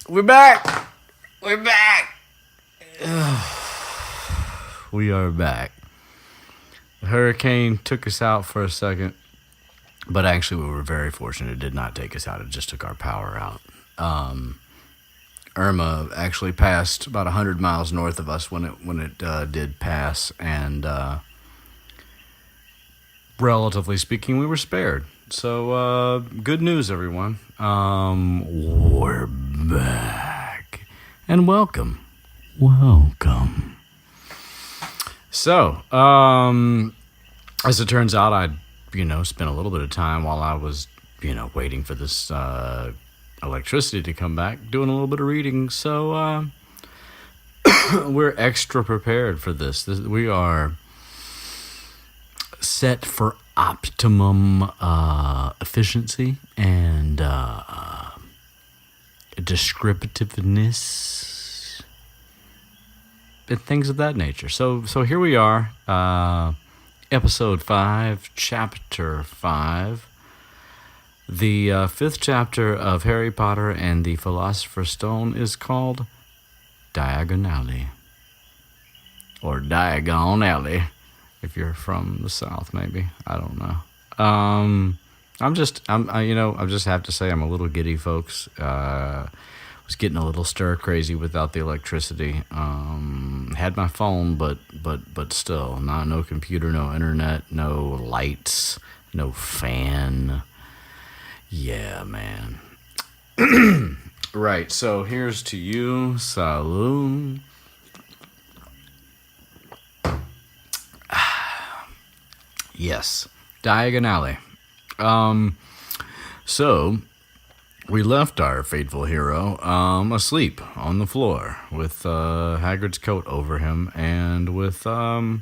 We're back. We're back. We are back. The hurricane took us out for a second, but actually we were very fortunate. It did not take us out. It just took our power out. Irma actually passed about 100 miles north of us when it did pass, and relatively speaking, we were spared. So good news, everyone. We're back, and welcome. So, as it turns out, I spent a little bit of time while I was waiting for this electricity to come back, doing a little bit of reading. So we're extra prepared for this. We are set for optimum efficiency and descriptiveness and things of that nature. So here we are, episode 5, chapter 5. The 5th chapter of Harry Potter and the Philosopher's Stone is called Diagon Alley, or Diagon Alley, if you're from the South, maybe. I don't know. I just have to say I'm a little giddy, folks. Was getting a little stir crazy without the electricity. Had my phone, but still, no computer, no internet, no lights, no fan. Yeah, man. Right. So here's to you, Saloon. Yes, Diagon Alley. So we left our faithful hero asleep on the floor with Hagrid's coat over him, and with a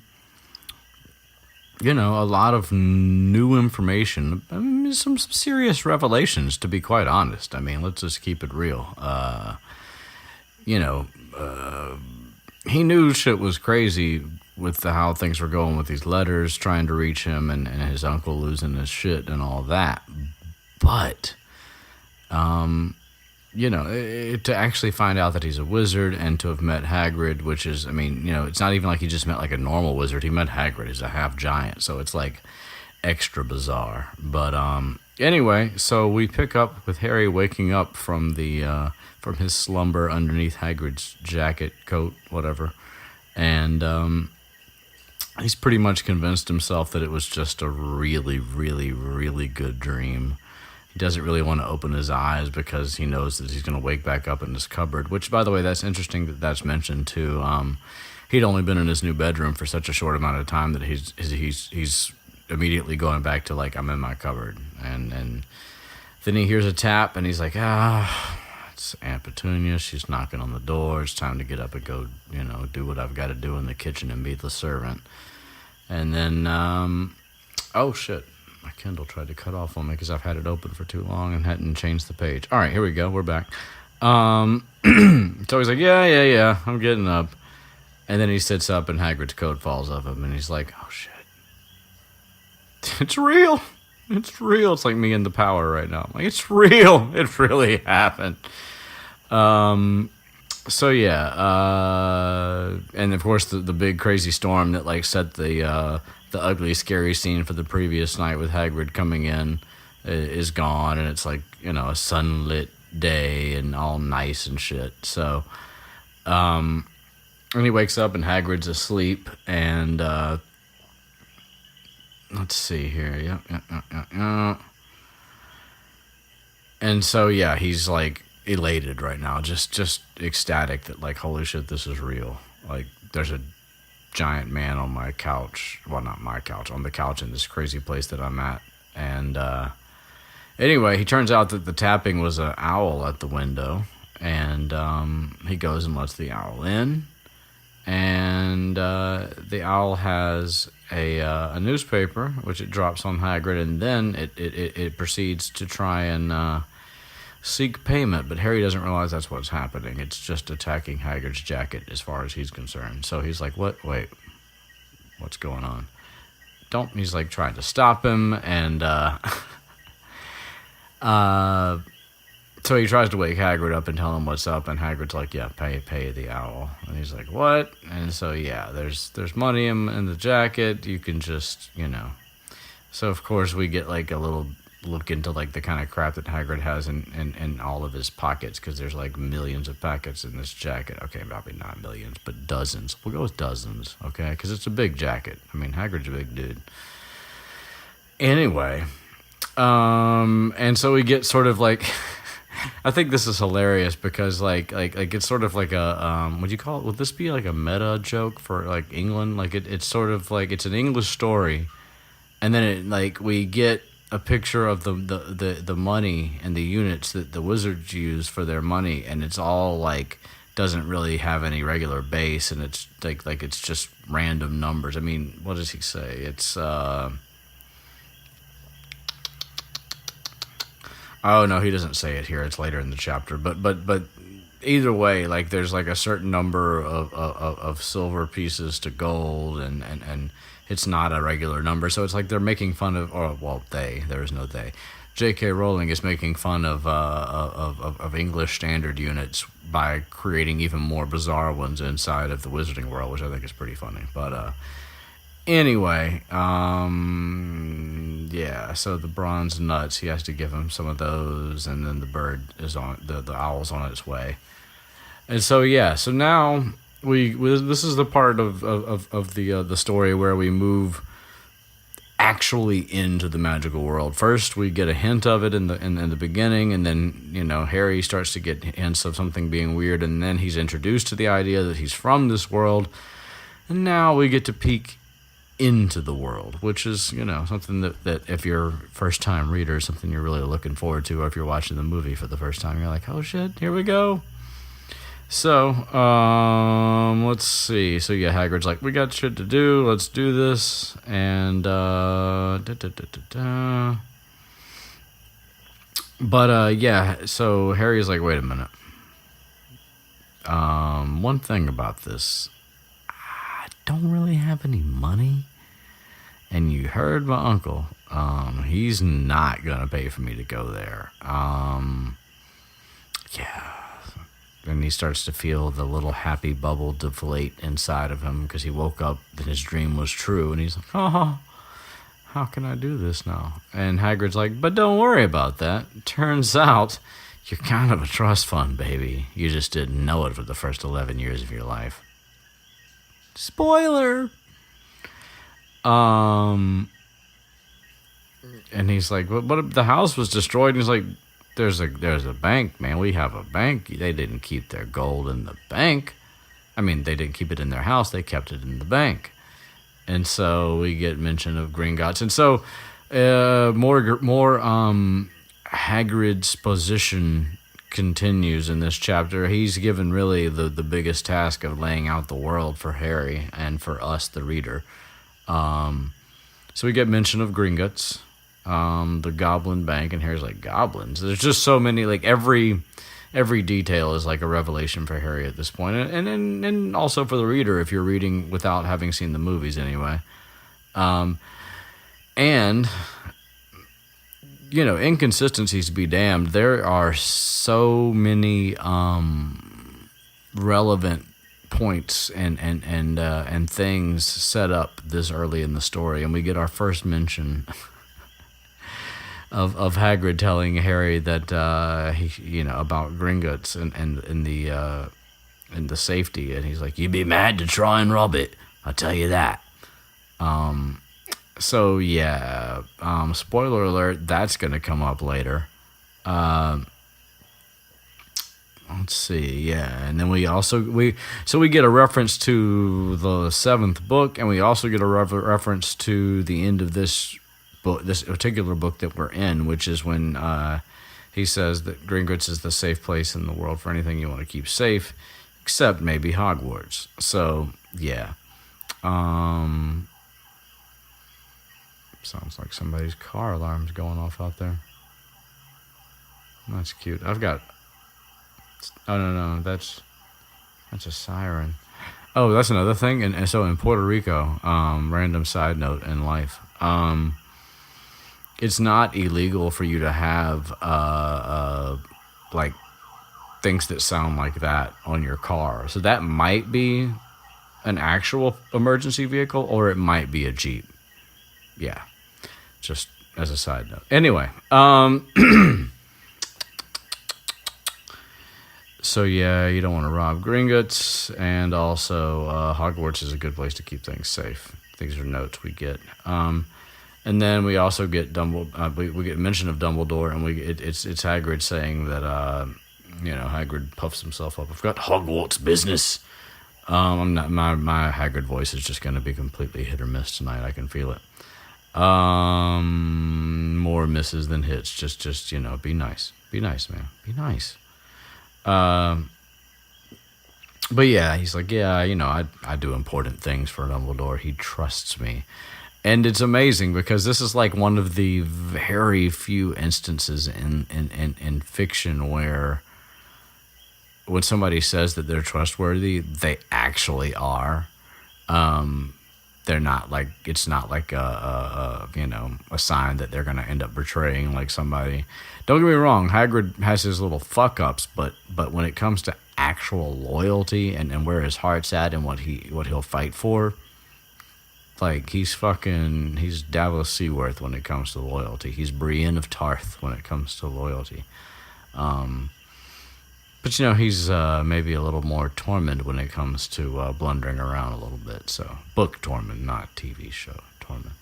lot of new information. I mean, some serious revelations, to be quite honest. I mean, let's just keep it real. He knew shit was crazy with how things were going with these letters trying to reach him, and his uncle losing his shit and all that. But, to actually find out that he's a wizard and to have met Hagrid, which is, it's not even like he just met like a normal wizard. He met Hagrid. He's a half giant, so it's like extra bizarre. But anyway, so we pick up with Harry waking up from from his slumber underneath Hagrid's jacket, coat, whatever, and he's pretty much convinced himself that it was just a really, really, really good dream. He doesn't really want to open his eyes because he knows that he's going to wake back up in his cupboard, which, by the way, that's interesting that that's mentioned too. He'd only been in his new bedroom for such a short amount of time that he's immediately going back to, like, I'm in my cupboard. And then he hears a tap, and he's like, it's Aunt Petunia. She's knocking on the door. It's time to get up and go, do what I've got to do in the kitchen and be the servant. And then, oh, shit. My Kindle tried to cut off on me because I've had it open for too long and hadn't changed the page. All right, here we go. We're back. So he's like, yeah, I'm getting up. And then he sits up and Hagrid's coat falls off him. And he's like, oh, shit. It's real. It's real. It's like me in the power right now. Like, it's real. It really happened. So, yeah. And, of course, the big crazy storm that, like, set the ugly, scary scene for the previous night with Hagrid coming in is gone, and it's like, a sunlit day and all nice and shit. So, and he wakes up and Hagrid's asleep, and let's see here. Yep. And so, yeah, he's like elated right now, just ecstatic that, like, holy shit, this is real. Like, there's a giant man on my couch. Well, not my couch, on the couch in this crazy place that I'm at. And anyway, he turns out that the tapping was an owl at the window, and he goes and lets the owl in, and the owl has a newspaper, which it drops on Hagrid, and then it proceeds to try and seek payment, but Harry doesn't realize that's what's happening. It's just attacking Hagrid's jacket as far as he's concerned. So he's like, what? Wait, what's going on? He's like trying to stop him, and So he tries to wake Hagrid up and tell him what's up, and Hagrid's like, "Yeah, pay the owl." And he's like, "What?" And so yeah, there's money in the jacket. You can just So of course we get like a little look into like the kind of crap that Hagrid has in all of his pockets, because there's like millions of packets in this jacket. Okay, probably not millions, but dozens. We'll go with dozens, okay? Because it's a big jacket. I mean, Hagrid's a big dude. Anyway, and so we get sort of like. I think this is hilarious because like it's sort of like a would you call it? Would this be like a meta joke for like England? Like it's sort of like it's an English story, and then it like we get a picture of the money and the units that the wizards use for their money, and it's all like doesn't really have any regular base, and it's like it's just random numbers. I mean, what does he say? It's oh no, he doesn't say it here. It's later in the chapter. But either way, like there's like a certain number of silver pieces to gold, and it's not a regular number. So it's like they're making fun of, or well, there is no they. J.K. Rowling is making fun of English standard units by creating even more bizarre ones inside of the Wizarding world, which I think is pretty funny. But anyway, yeah, so the bronze nuts, he has to give him some of those, and then the bird is on, the owl's on its way. And so, yeah, so now this is the part of the story where we move actually into the magical world. First, we get a hint of it in the beginning, and then, Harry starts to get hints of something being weird, and then he's introduced to the idea that he's from this world, and now we get to peek into the world, which is, something that if you're first time reader, something you're really looking forward to, or if you're watching the movie for the first time, you're like, oh shit, here we go. So, let's see. So yeah, Hagrid's like, we got shit to do, let's do this, and But yeah, so Harry's like, wait a minute. One thing about this, don't really have any money, and you heard my uncle, he's not gonna pay for me to go there. Yeah, and he starts to feel the little happy bubble deflate inside of him because he woke up and his dream was true, and he's like, oh, how can I do this now? And Hagrid's like, but don't worry about that. Turns out you're kind of a trust fund baby. You just didn't know it for the first 11 years of your life. Spoiler. And he's like, what if the house was destroyed? And he's like, there's a bank, man. We have a bank. They didn't keep their gold in the bank. I mean, they didn't keep it in their house. They kept it in the bank. And so we get mention of Gringotts. And so more Hagrid's position continues in this chapter. He's given really the biggest task of laying out the world for Harry and for us, the reader. So we get mention of Gringotts, the Goblin Bank, and Harry's like, goblins? There's just so many, like every detail is like a revelation for Harry at this point, and also for the reader if you're reading without having seen the movies anyway. And inconsistencies be damned. There are so many relevant points and things set up this early in the story, and we get our first mention of Hagrid telling Harry that he about Gringotts and the safety, and he's like, you'd be mad to try and rob it, I'll tell you that. So yeah, spoiler alert, that's gonna come up later. Let's see, yeah, and then we get a reference to the 7th book, and we also get a reference to the end of this book, this particular book that we're in, which is when he says that Gringotts is the safe place in the world for anything you want to keep safe, except maybe Hogwarts. So yeah, sounds like somebody's car alarm's going off out there. That's cute. Oh no, that's a siren. Oh, that's another thing. And so in Puerto Rico, random side note in life, it's not illegal for you to have like things that sound like that on your car. So that might be an actual emergency vehicle, or it might be a Jeep. Yeah, just as a side note. Anyway, so yeah, you don't want to rob Gringotts, and also Hogwarts is a good place to keep things safe. These are notes we get. And then we also get we get mention of Dumbledore, and it's Hagrid saying that Hagrid puffs himself up. I've got Hogwarts business. I'm not my Hagrid voice is just going to be completely hit or miss tonight. I can feel it. More misses than hits. Just be nice, man, be nice. But yeah, he's like, yeah, I do important things for Dumbledore. He trusts me. And it's amazing because this is like one of the very few instances in fiction where when somebody says that they're trustworthy, they actually are. They're not like, it's not like a sign that they're going to end up betraying like somebody. Don't get me wrong, Hagrid has his little fuck ups, but when it comes to actual loyalty and where his heart's at and what he'll fight for, like he's Davos Seaworth when it comes to loyalty. He's Brienne of Tarth when it comes to loyalty. But he's maybe a little more Tormund when it comes to blundering around a little bit. So book Tormund, not TV show Tormund.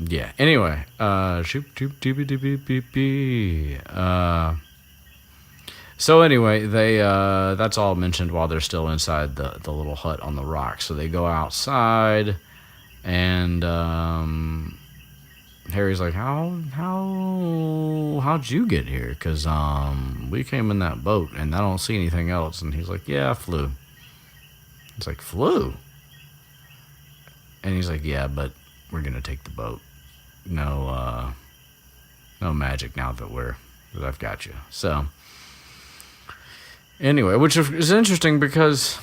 Yeah. Anyway, so anyway, they that's all mentioned while they're still inside the little hut on the rock. So they go outside, and Harry's like, how'd you get here? Because we came in that boat, and I don't see anything else. And he's like, yeah, I flew. It's like, flew? And he's like, yeah, but we're gonna take the boat. No magic now that I've got you. So anyway, which is interesting because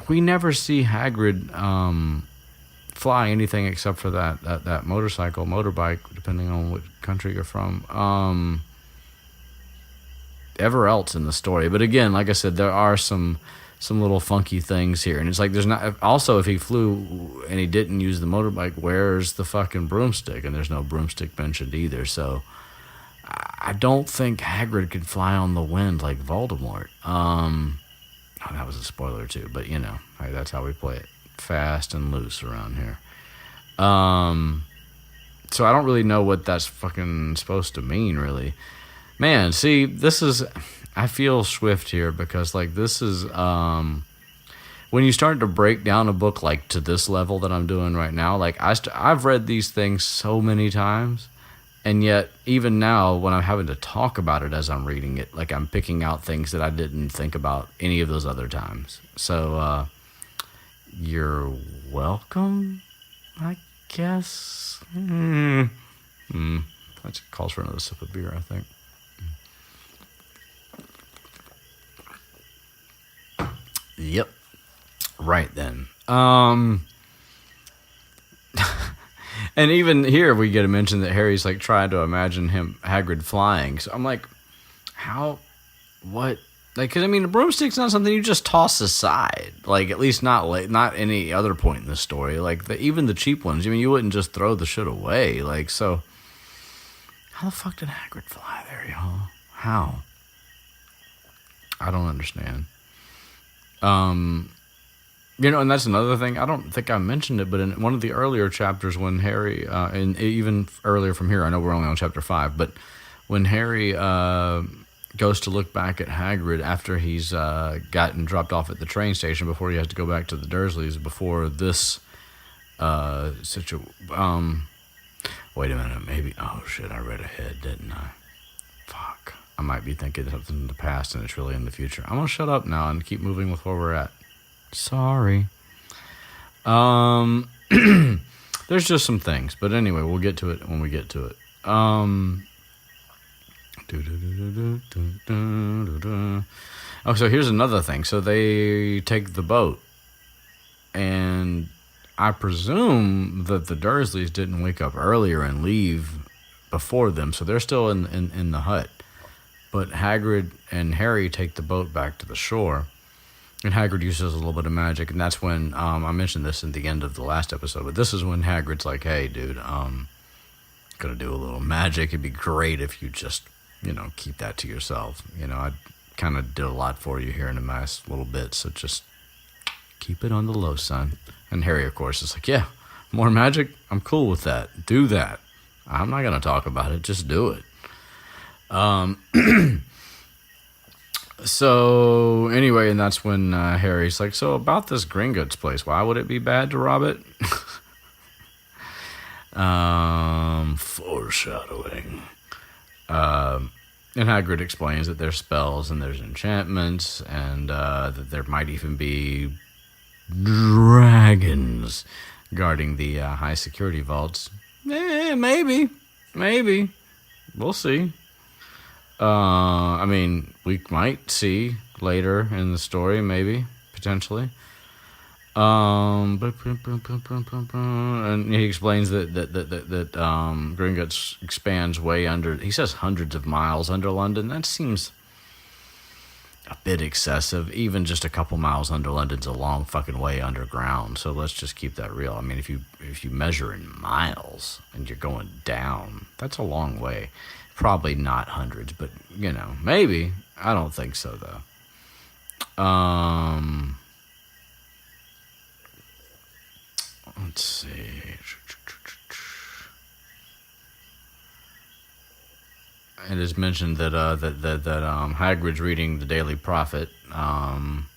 we never see Hagrid fly anything except for that motorbike, depending on what country you're from. Ever else in the story, but again, like I said, there are some little funky things here, and it's like there's not. Also, if he flew and he didn't use the motorbike, where's the fucking broomstick? And there's no broomstick mentioned either. So I don't think Hagrid could fly on the wind like Voldemort. That was a spoiler too, but hey, that's how we play it. Fast and loose around here. So I don't really know what that's fucking supposed to mean, really. Man, see, this is... I feel Swift here because, like, this is... when you start to break down a book, like, to this level that I'm doing right now, like, I've read these things so many times, and yet, even now, when I'm having to talk about it as I'm reading it, like, I'm picking out things that I didn't think about any of those other times. So, you're welcome, I guess. That calls for another sip of beer, I think. Yep. Right then. And even here we get a mention that Harry's like trying to imagine Hagrid flying. So I'm like, how? What? Like, cause I mean, a broomstick's not something you just toss aside. Like, at least not any other point in the story. Like, even the cheap ones. I mean, you wouldn't just throw the shit away. Like, so how the fuck did Hagrid fly there, y'all? How? I don't understand. And that's another thing. I don't think I mentioned it, but in one of the earlier chapters when Harry, and even earlier from here, I know we're only on chapter 5, but when Harry goes to look back at Hagrid after he's gotten dropped off at the train station before he has to go back to the Dursleys before this situation. Wait a minute, maybe. Oh shit, I read ahead, didn't I? Fuck. I might be thinking something in the past and it's really in the future. I'm gonna shut up now and keep moving with where we're at. Sorry. There's just some things, but anyway, we'll get to it when we get to it. Oh, so here's another thing. So they take the boat, and I presume that the Dursleys didn't wake up earlier and leave before them, so they're still in the hut. But Hagrid and Harry take the boat back to the shore, and Hagrid uses a little bit of magic, and that's when, I mentioned this in the end of the last episode, but this is when Hagrid's like, hey, dude, gonna do a little magic. It'd be great if you just, keep that to yourself. I kind of did a lot for you here in the last little bit, so just keep it on the low, son. And Harry, of course, is like, yeah, more magic? I'm cool with that. Do that. I'm not gonna talk about it. Just do it. So anyway, and that's when Harry's like, so about this Gringotts place, why would it be bad to rob it? Foreshadowing. And Hagrid explains that there's spells and there's enchantments, and that there might even be dragons guarding the high security vaults. Maybe. We'll see. We might see later in the story, maybe, potentially. And he explains that Gringotts expands way under. He says hundreds of miles under London. That seems a bit excessive. Even just a couple miles under London's a long fucking way underground. So let's just keep that real. I mean, if you measure in miles and you're going down, that's a long way. Probably not hundreds, but maybe. I don't think so though. Let's see. It is mentioned that Hagrid's reading the Daily Prophet. I'm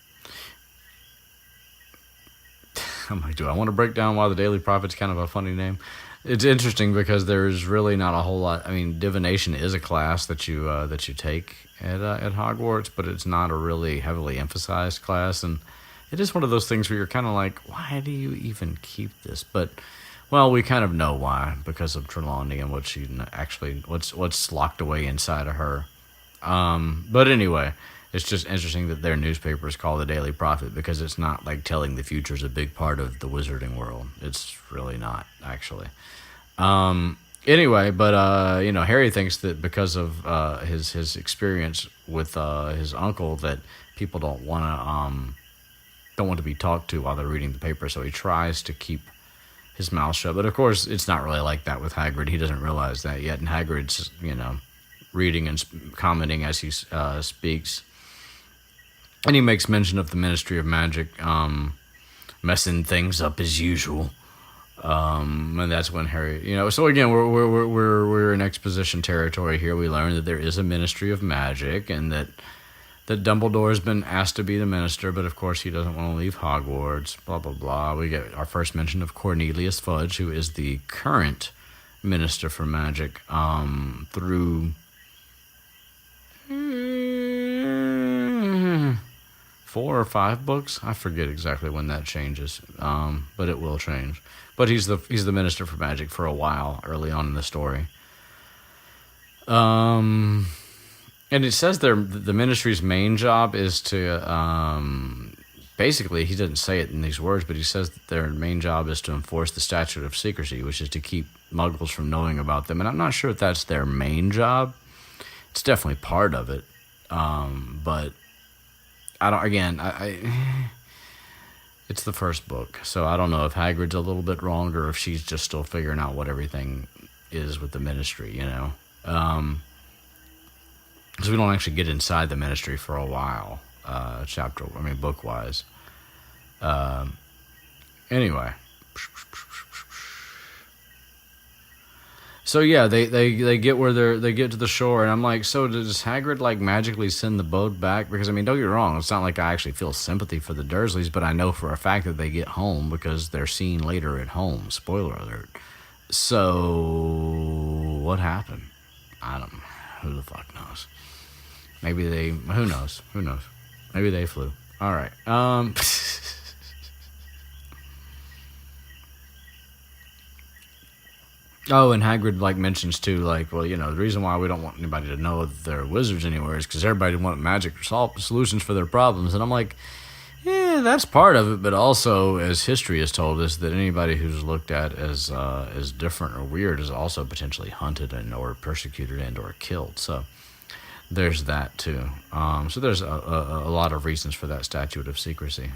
like, do I want to break down why the Daily Prophet's kind of a funny name? It's interesting because there's really not a whole lot. I mean, divination is a class that you take at Hogwarts, but it's not a really heavily emphasized class, and it is one of those things where you're kind of like, why do you even keep this? But well, we kind of know why, because of Trelawney and what she actually what's locked away inside of her. But anyway, it's just interesting that their newspaper is called the Daily Prophet because it's not like telling the future is a big part of the wizarding world. It's really not, actually. Anyway, but Harry thinks that because of his experience with his uncle that people don't want to be talked to while they're reading the paper, so he tries to keep his mouth shut. But of course, it's not really like that with Hagrid. He doesn't realize that yet, and Hagrid's reading and commenting as he speaks. And he makes mention of the Ministry of Magic messing things up as usual. And that's when Harry, so again, we're in exposition territory here. We learn that there is a Ministry of Magic, and that Dumbledore's been asked to be the minister, but of course he doesn't want to leave Hogwarts. Blah blah blah. We get our first mention of Cornelius Fudge, who is the current Minister for Magic through 4 or 5 books. I forget exactly when that changes, but it will change. But he's the Minister for Magic for a while early on in the story. And it says the ministry's main job is to basically, he doesn't say it in these words, but he says that their main job is to enforce the statute of secrecy, which is to keep muggles from knowing about them. And I'm not sure if that's their main job. It's definitely part of it, but I don't. Again, it's the first book, so I don't know if Hagrid's a little bit wrong or if she's just still figuring out what everything is with the ministry, because we don't actually get inside the ministry for a while, book-wise. Anyway. So yeah, they get where they get to the shore, and I'm like, so does Hagrid magically send the boat back? Because don't get me wrong, it's not like I actually feel sympathy for the Dursleys, but I know for a fact that they get home because they're seen later at home. Spoiler alert. So what happened? I don't know. Who the fuck knows? Maybe they. Who knows? Maybe they flew. All right. Oh, and Hagrid mentions too, the reason why we don't want anybody to know that they're wizards anywhere is because everybody wants magic solutions for their problems. And I'm like, yeah, That's part of it, but also, as history has told us, that anybody who's looked at as different or weird is also potentially hunted and or persecuted and or killed. So there's that too. So there's a lot of reasons for that statute of secrecy.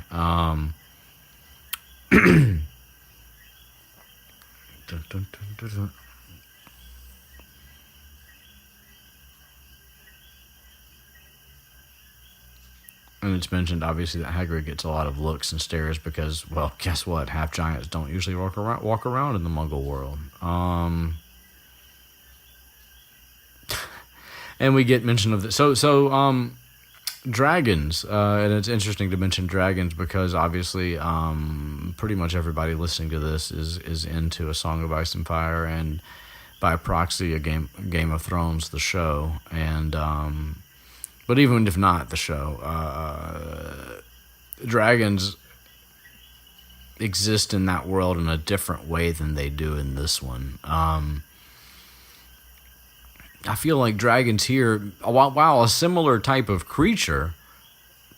And it's mentioned, obviously, that Hagrid gets a lot of looks and stares because, well, guess what? Half giants don't usually walk around in the Muggle world. And we get mention of this. So dragons, and it's interesting to mention dragons because obviously, pretty much everybody listening to this is into A Song of Ice and Fire, and by proxy, a Game of Thrones, the show, and but even if not the show, dragons exist in that world in a different way than they do in this one. I feel like dragons here, while a similar type of creature,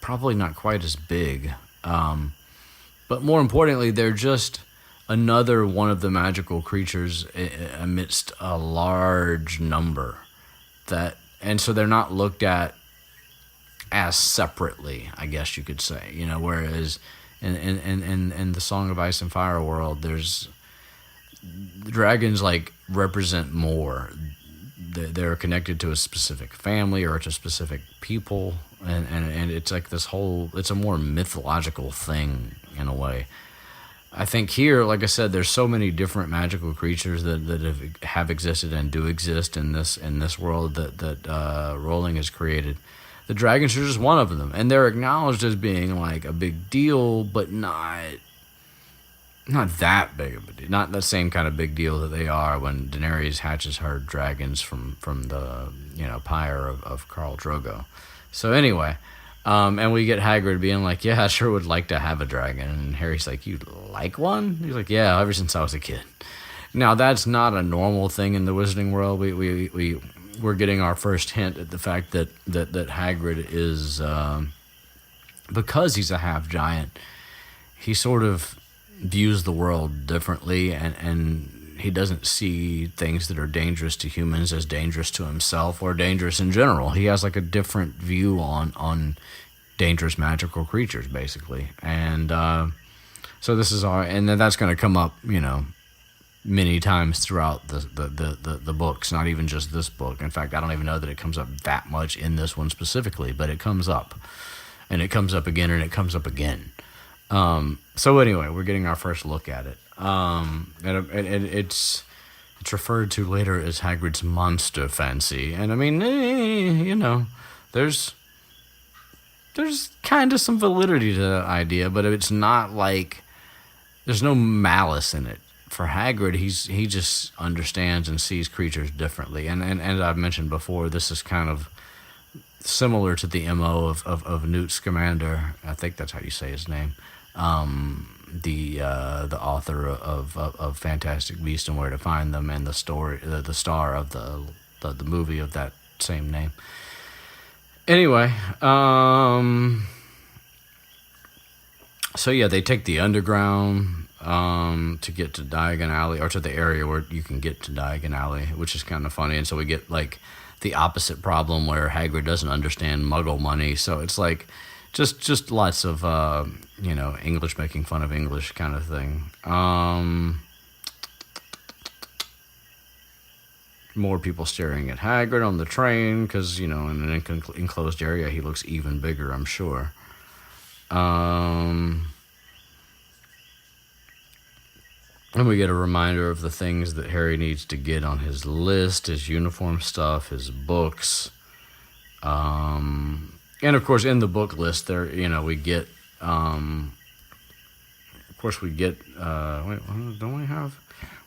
probably not quite as big, but more importantly, they're just another one of the magical creatures amidst a large number and so they're not looked at as separately, I guess you could say, whereas in the Song of Ice and Fire world, there's dragons like represent more. They're connected to a specific family or to specific people, and it's like it's a more mythological thing in a way. I think here, like I said, there's so many different magical creatures that have existed and do exist in this world that Rowling has created. The dragons are just one of them, and they're acknowledged as being like a big deal, but not that big of a deal. Not the same kind of big deal that they are when Daenerys hatches her dragons from the pyre of Khal Drogo. So anyway, and we get Hagrid being like, "Yeah, I sure would like to have a dragon," and Harry's like, "You'd like one?" He's like, "Yeah, ever since I was a kid." Now that's not a normal thing in the Wizarding world. We're getting our first hint at the fact that Hagrid is, because he's a half giant, he sort of views the world differently, and he doesn't see things that are dangerous to humans as dangerous to himself or dangerous in general. He has like a different view on dangerous magical creatures, basically. And so this is and then that's going to come up, many times throughout the books, not even just this book. In fact, I don't even know that it comes up that much in this one specifically, but it comes up, and it comes up again, and it comes up again. So anyway, we're getting our first look at it, and it's referred to later as Hagrid's monster fancy, and I mean, there's kind of some validity to that idea, but it's not like there's no malice in it. For Hagrid, he just understands and sees creatures differently, and I've mentioned before, this is kind of similar to the MO of Newt Scamander. I think that's how you say his name. The author of Fantastic Beasts and Where to Find Them, and the star of the movie of that same name. Anyway, so yeah, they take the underground to get to Diagon Alley, or to the area where you can get to Diagon Alley, which is kind of funny. And so we get like the opposite problem where Hagrid doesn't understand Muggle money, so it's like just lots of English making fun of English kind of thing. More people staring at Hagrid on the train because in an enclosed area he looks even bigger, I'm sure. And we get a reminder of the things that Harry needs to get on his list: his uniform stuff, his books, and of course in the book list there, we get, of course we get, don't we have?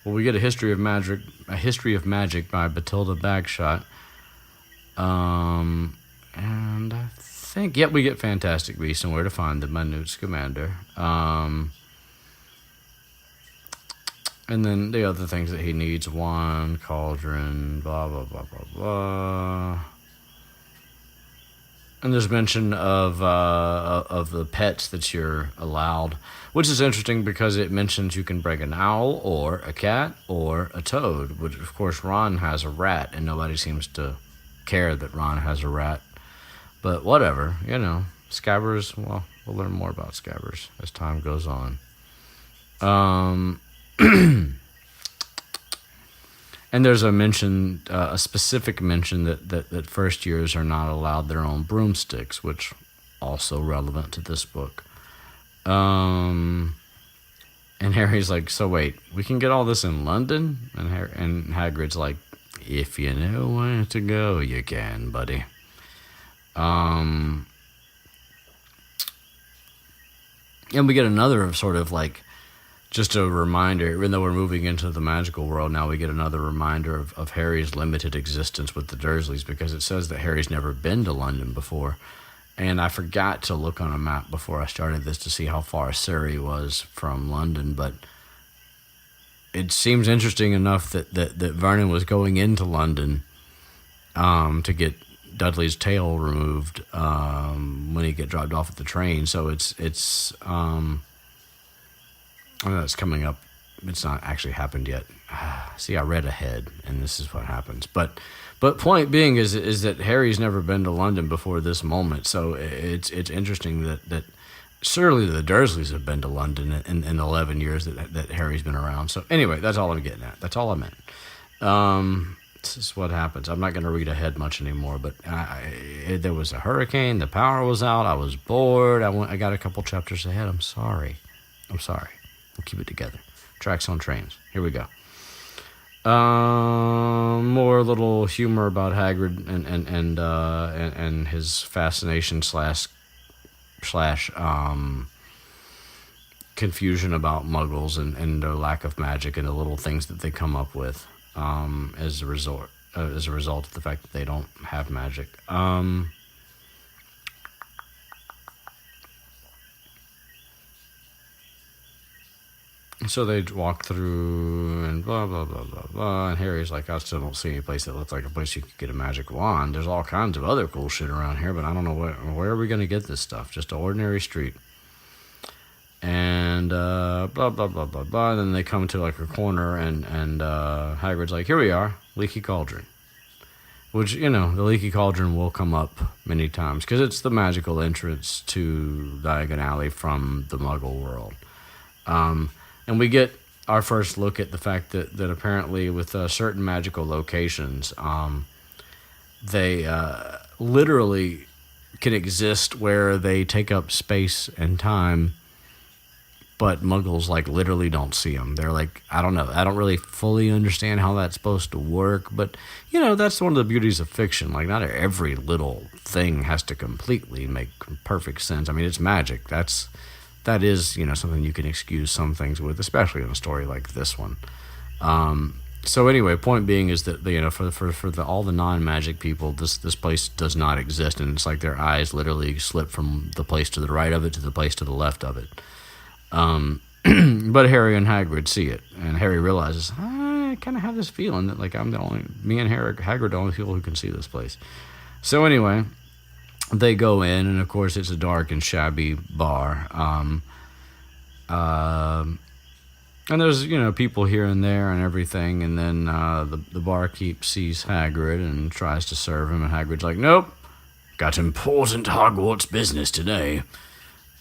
Well, we get a history of magic by Bathilda Bagshot, and I think, we get Fantastic Beasts and Where to Find Them by Newt Scamander. And then the other things that he needs: wand, cauldron, blah, blah, blah, blah, blah. And there's mention of the pets that you're allowed, which is interesting because it mentions you can bring an owl or a cat or a toad. Which of course Ron has a rat, and nobody seems to care that Ron has a rat. But whatever, Scabbers. Well, we'll learn more about Scabbers as time goes on. And there's a mention, a specific mention that first years are not allowed their own broomsticks, which also relevant to this book. And Harry's like, so wait, we can get all this in London? And Hagrid's like, if you know where to go, you can, buddy. And we get another sort of like, just a reminder, even though we're moving into the magical world now, we get another reminder of Harry's limited existence with the Dursleys, because it says that Harry's never been to London before. And I forgot to look on a map before I started this to see how far Surrey was from London, but it seems interesting enough that Vernon was going into London to get Dudley's tail removed when he get dropped off at the train. So it's I know it's coming up. It's not actually happened yet. See, I read ahead, and this is what happens. But point being is that Harry's never been to London before this moment. So it's interesting that surely the Dursleys have been to London in 11 years that Harry's been around. So anyway, that's all I'm getting at. That's all I meant. This is what happens. I'm not going to read ahead much anymore, but there was a hurricane. The power was out. I was bored. I got a couple chapters ahead. I'm sorry. We'll keep it together. Tracks on trains. Here we go. More little humor about Hagrid and his fascination slash confusion about Muggles and their lack of magic and the little things that they come up with as a result of the fact that they don't have magic. So they walk through and blah, blah, blah, blah, blah. And Harry's like, I still don't see any place that looks like a place you could get a magic wand. There's all kinds of other cool shit around here, but I don't know where are we going to get this stuff? Just an ordinary street. And blah, blah, blah, blah, blah. And then they come to like a corner and Hagrid's like, here we are, Leaky Cauldron. Which, the Leaky Cauldron will come up many times because it's the magical entrance to Diagon Alley from the Muggle world. And we get our first look at the fact that apparently with certain magical locations, they literally can exist where they take up space and time, but Muggles like literally don't see them. They're like, I don't know. I don't really fully understand how that's supposed to work, but that's one of the beauties of fiction. Like not every little thing has to completely make perfect sense. I mean, it's magic. That is, something you can excuse some things with, especially in a story like this one. So anyway, point being is that for all the non-magic people, this place does not exist, and it's like their eyes literally slip from the place to the right of it to the place to the left of it. But Harry and Hagrid see it, and Harry realizes, I kind of have this feeling that like me and Hagrid are the only people who can see this place. So anyway, they go in, and of course it's a dark and shabby bar. And there's, people here and there and everything, and then the barkeep sees Hagrid and tries to serve him, and Hagrid's like, nope, got important Hogwarts business today.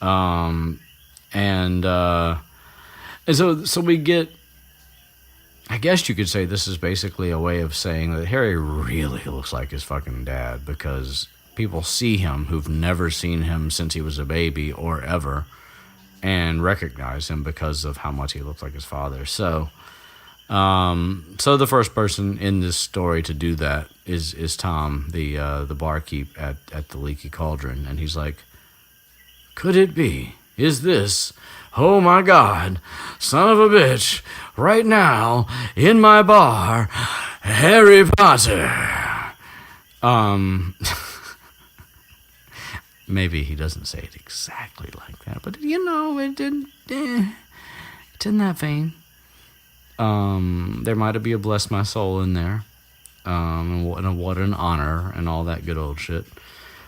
And so we get, I guess you could say this is basically a way of saying that Harry really looks like his fucking dad, because people see him who've never seen him since he was a baby or ever, and recognize him because of how much he looks like his father. So the first person in this story to do that is Tom, the barkeep at the Leaky Cauldron, and he's like, could it be? Is this? Oh my God, son of a bitch, right now, in my bar, Harry Potter. Maybe he doesn't say it exactly like that, but it didn't. It's in that vein. There might be a bless my soul in there, and what an honor and all that good old shit.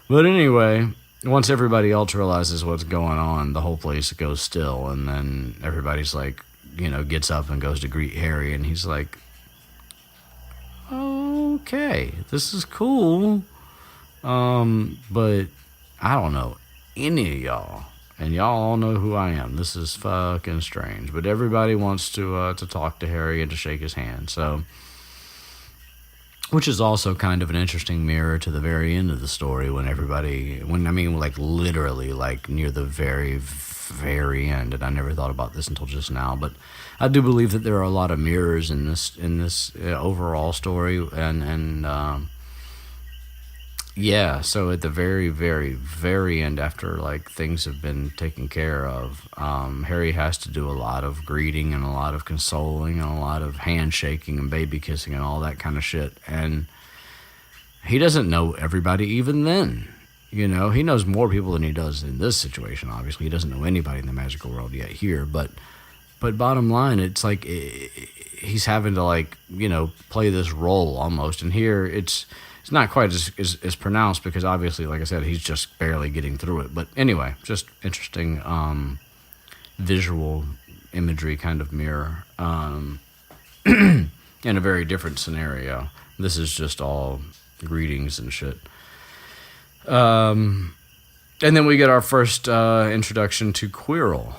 But anyway, once everybody else realizes what's going on, the whole place goes still, and then everybody's like, gets up and goes to greet Harry, and he's like, okay, this is cool, but I don't know any of y'all, and y'all all know who I am. This is fucking strange, but everybody wants to talk to Harry and to shake his hand, so... Which is also kind of an interesting mirror to the very end of the story literally, like near the very, very end. And I never thought about this until just now, but I do believe that there are a lot of mirrors in this overall story, and yeah, so at the very, very, very end, after like things have been taken care of, Harry has to do a lot of greeting and a lot of consoling and a lot of handshaking and baby kissing and all that kind of shit. And he doesn't know everybody even then. He knows more people than he does in this situation. Obviously, he doesn't know anybody in the magical world yet here. But bottom line, it's like he's having to play this role almost. And here it's not quite as pronounced because obviously, like I said, he's just barely getting through it. But anyway, just interesting visual imagery kind of mirror in a very different scenario. This is just all greetings and shit. And then we get our first introduction to Quirrell.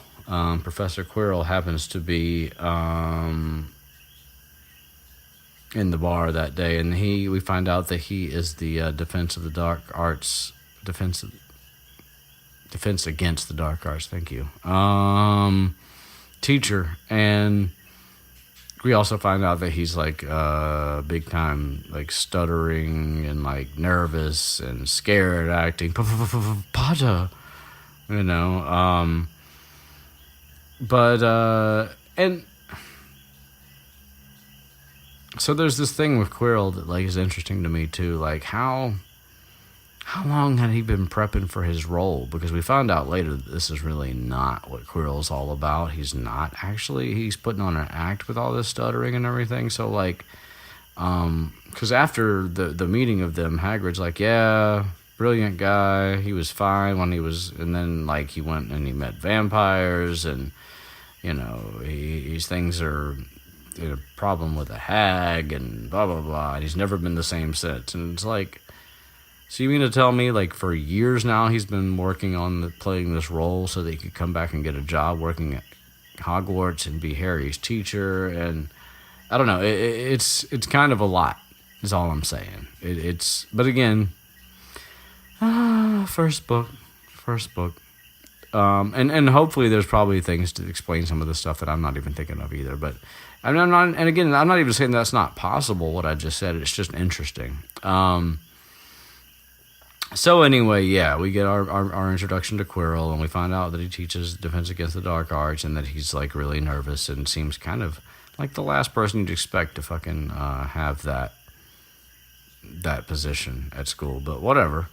Professor Quirrell happens to be... in the bar that day, and we find out that he is the defense of the dark arts, defense against the dark arts. Thank you, teacher, and we also find out that he's like big time, like stuttering and like nervous and scared, acting Potter, and. So there's this thing with Quirrell that like is interesting to me too. Like how long had he been prepping for his role? Because we found out later that this is really not what Quirrell's all about. He's putting on an act with all this stuttering and everything. So like, because after the meeting of them, Hagrid's like, yeah, brilliant guy. He was fine when and then like he went and he met vampires, and these things are. A problem with a hag and blah blah blah, and he's never been the same since. And it's like, so you mean to tell me like for years now he's been working on playing this role so that he could come back and get a job working at Hogwarts and be Harry's teacher? And I don't know, it's kind of a lot is all I'm saying. But again, first book, and hopefully there's probably things to explain some of the stuff that I'm not even thinking of either. But I'm not even saying that's not possible, what I just said. It's just interesting. So anyway, yeah, we get our introduction to Quirrell, and we find out that he teaches Defense Against the Dark Arts, and that he's like really nervous and seems kind of like the last person you'd expect to fucking have that position at school. But whatever.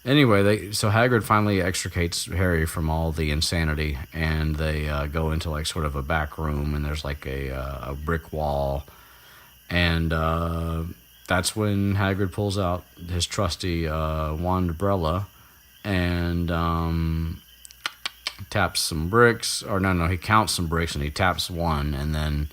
Anyway, so Hagrid finally extricates Harry from all the insanity, and they go into like sort of a back room, and there's like a brick wall, and that's when Hagrid pulls out his trusty wandbrella and taps some bricks, or no, he counts some bricks and he taps one, and then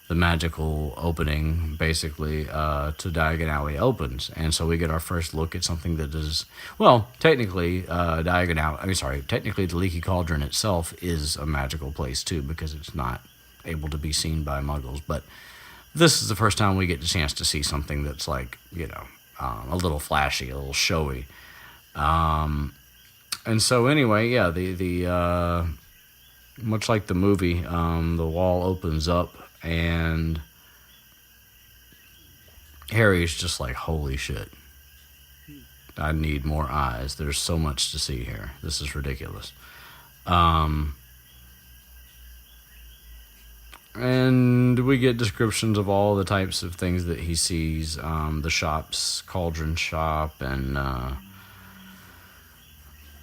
the magical opening basically to Diagon Alley opens. And so we get our first look at something that is, well, technically technically the Leaky Cauldron itself is a magical place too, because it's not able to be seen by muggles. But this is the first time we get the chance to see something that's like, a little flashy, a little showy. And so anyway, yeah, the much like the movie, the wall opens up, and Harry's just like, holy shit, I need more eyes. There's so much to see here. This is ridiculous. And we get descriptions of all the types of things that he sees. The shops, Cauldron Shop, and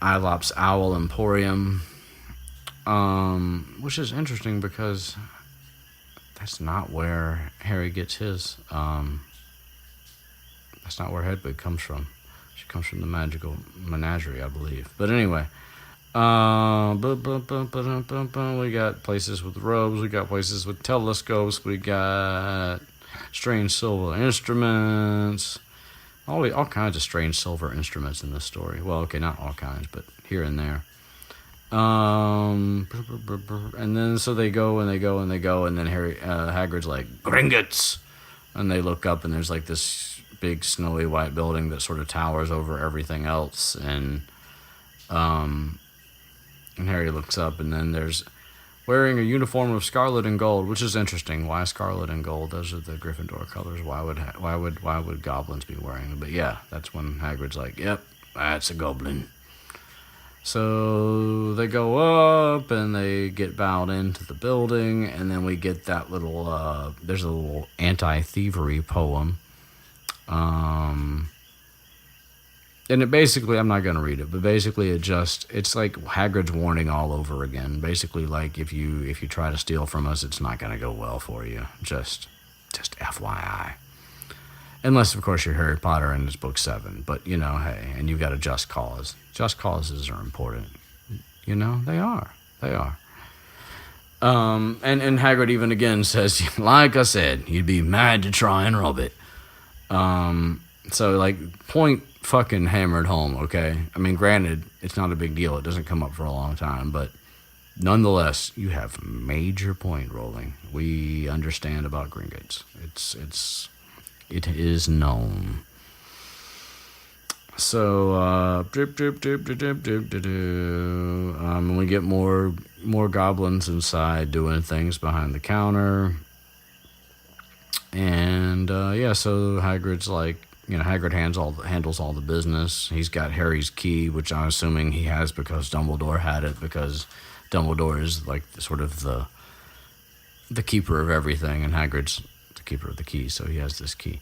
Aelop's Owl Emporium. Which is interesting because that's not where Harry gets his. That's not where Hedwig comes from. She comes from the magical menagerie, I believe. But anyway, we got places with robes, we got places with telescopes, we got strange silver instruments, all kinds of strange silver instruments in this story. Well, okay, not all kinds, but here and there. And then so they go and they go and they go, and then Hagrid's like, Gringotts! And they look up, and there's like this big snowy white building that sort of towers over everything else, and Harry looks up, and then there's wearing a uniform of scarlet and gold, which is interesting. Why scarlet and gold? Those are the Gryffindor colors. Why would goblins be wearing them? But yeah, that's when Hagrid's like, "Yep, that's a goblin." So they go up and they get bowed into the building, and then we get that little. There's a little anti-thievery poem. And it basically, I'm not going to read it, but basically it's like Hagrid's warning all over again. Basically, like, if you try to steal from us, it's not going to go well for you. Just FYI. Unless, of course, you're Harry Potter and it's book 7. But, you know, hey, and you've got a just cause. Just causes are important. You know, they are. They are. And Hagrid even again says, like I said, you'd be mad to try and rob it. So, like, point fucking hammered home, okay? I mean, granted, it's not a big deal. It doesn't come up for a long time, but nonetheless, you have major point rolling. We understand about Gringotts. It is known. So, we get more goblins inside doing things behind the counter. And, so Hagrid's like, Hagrid handles all the business. He's got Harry's key, which I'm assuming he has because Dumbledore had it, because Dumbledore is like sort of the keeper of everything, and Hagrid's the keeper of the key, so he has this key.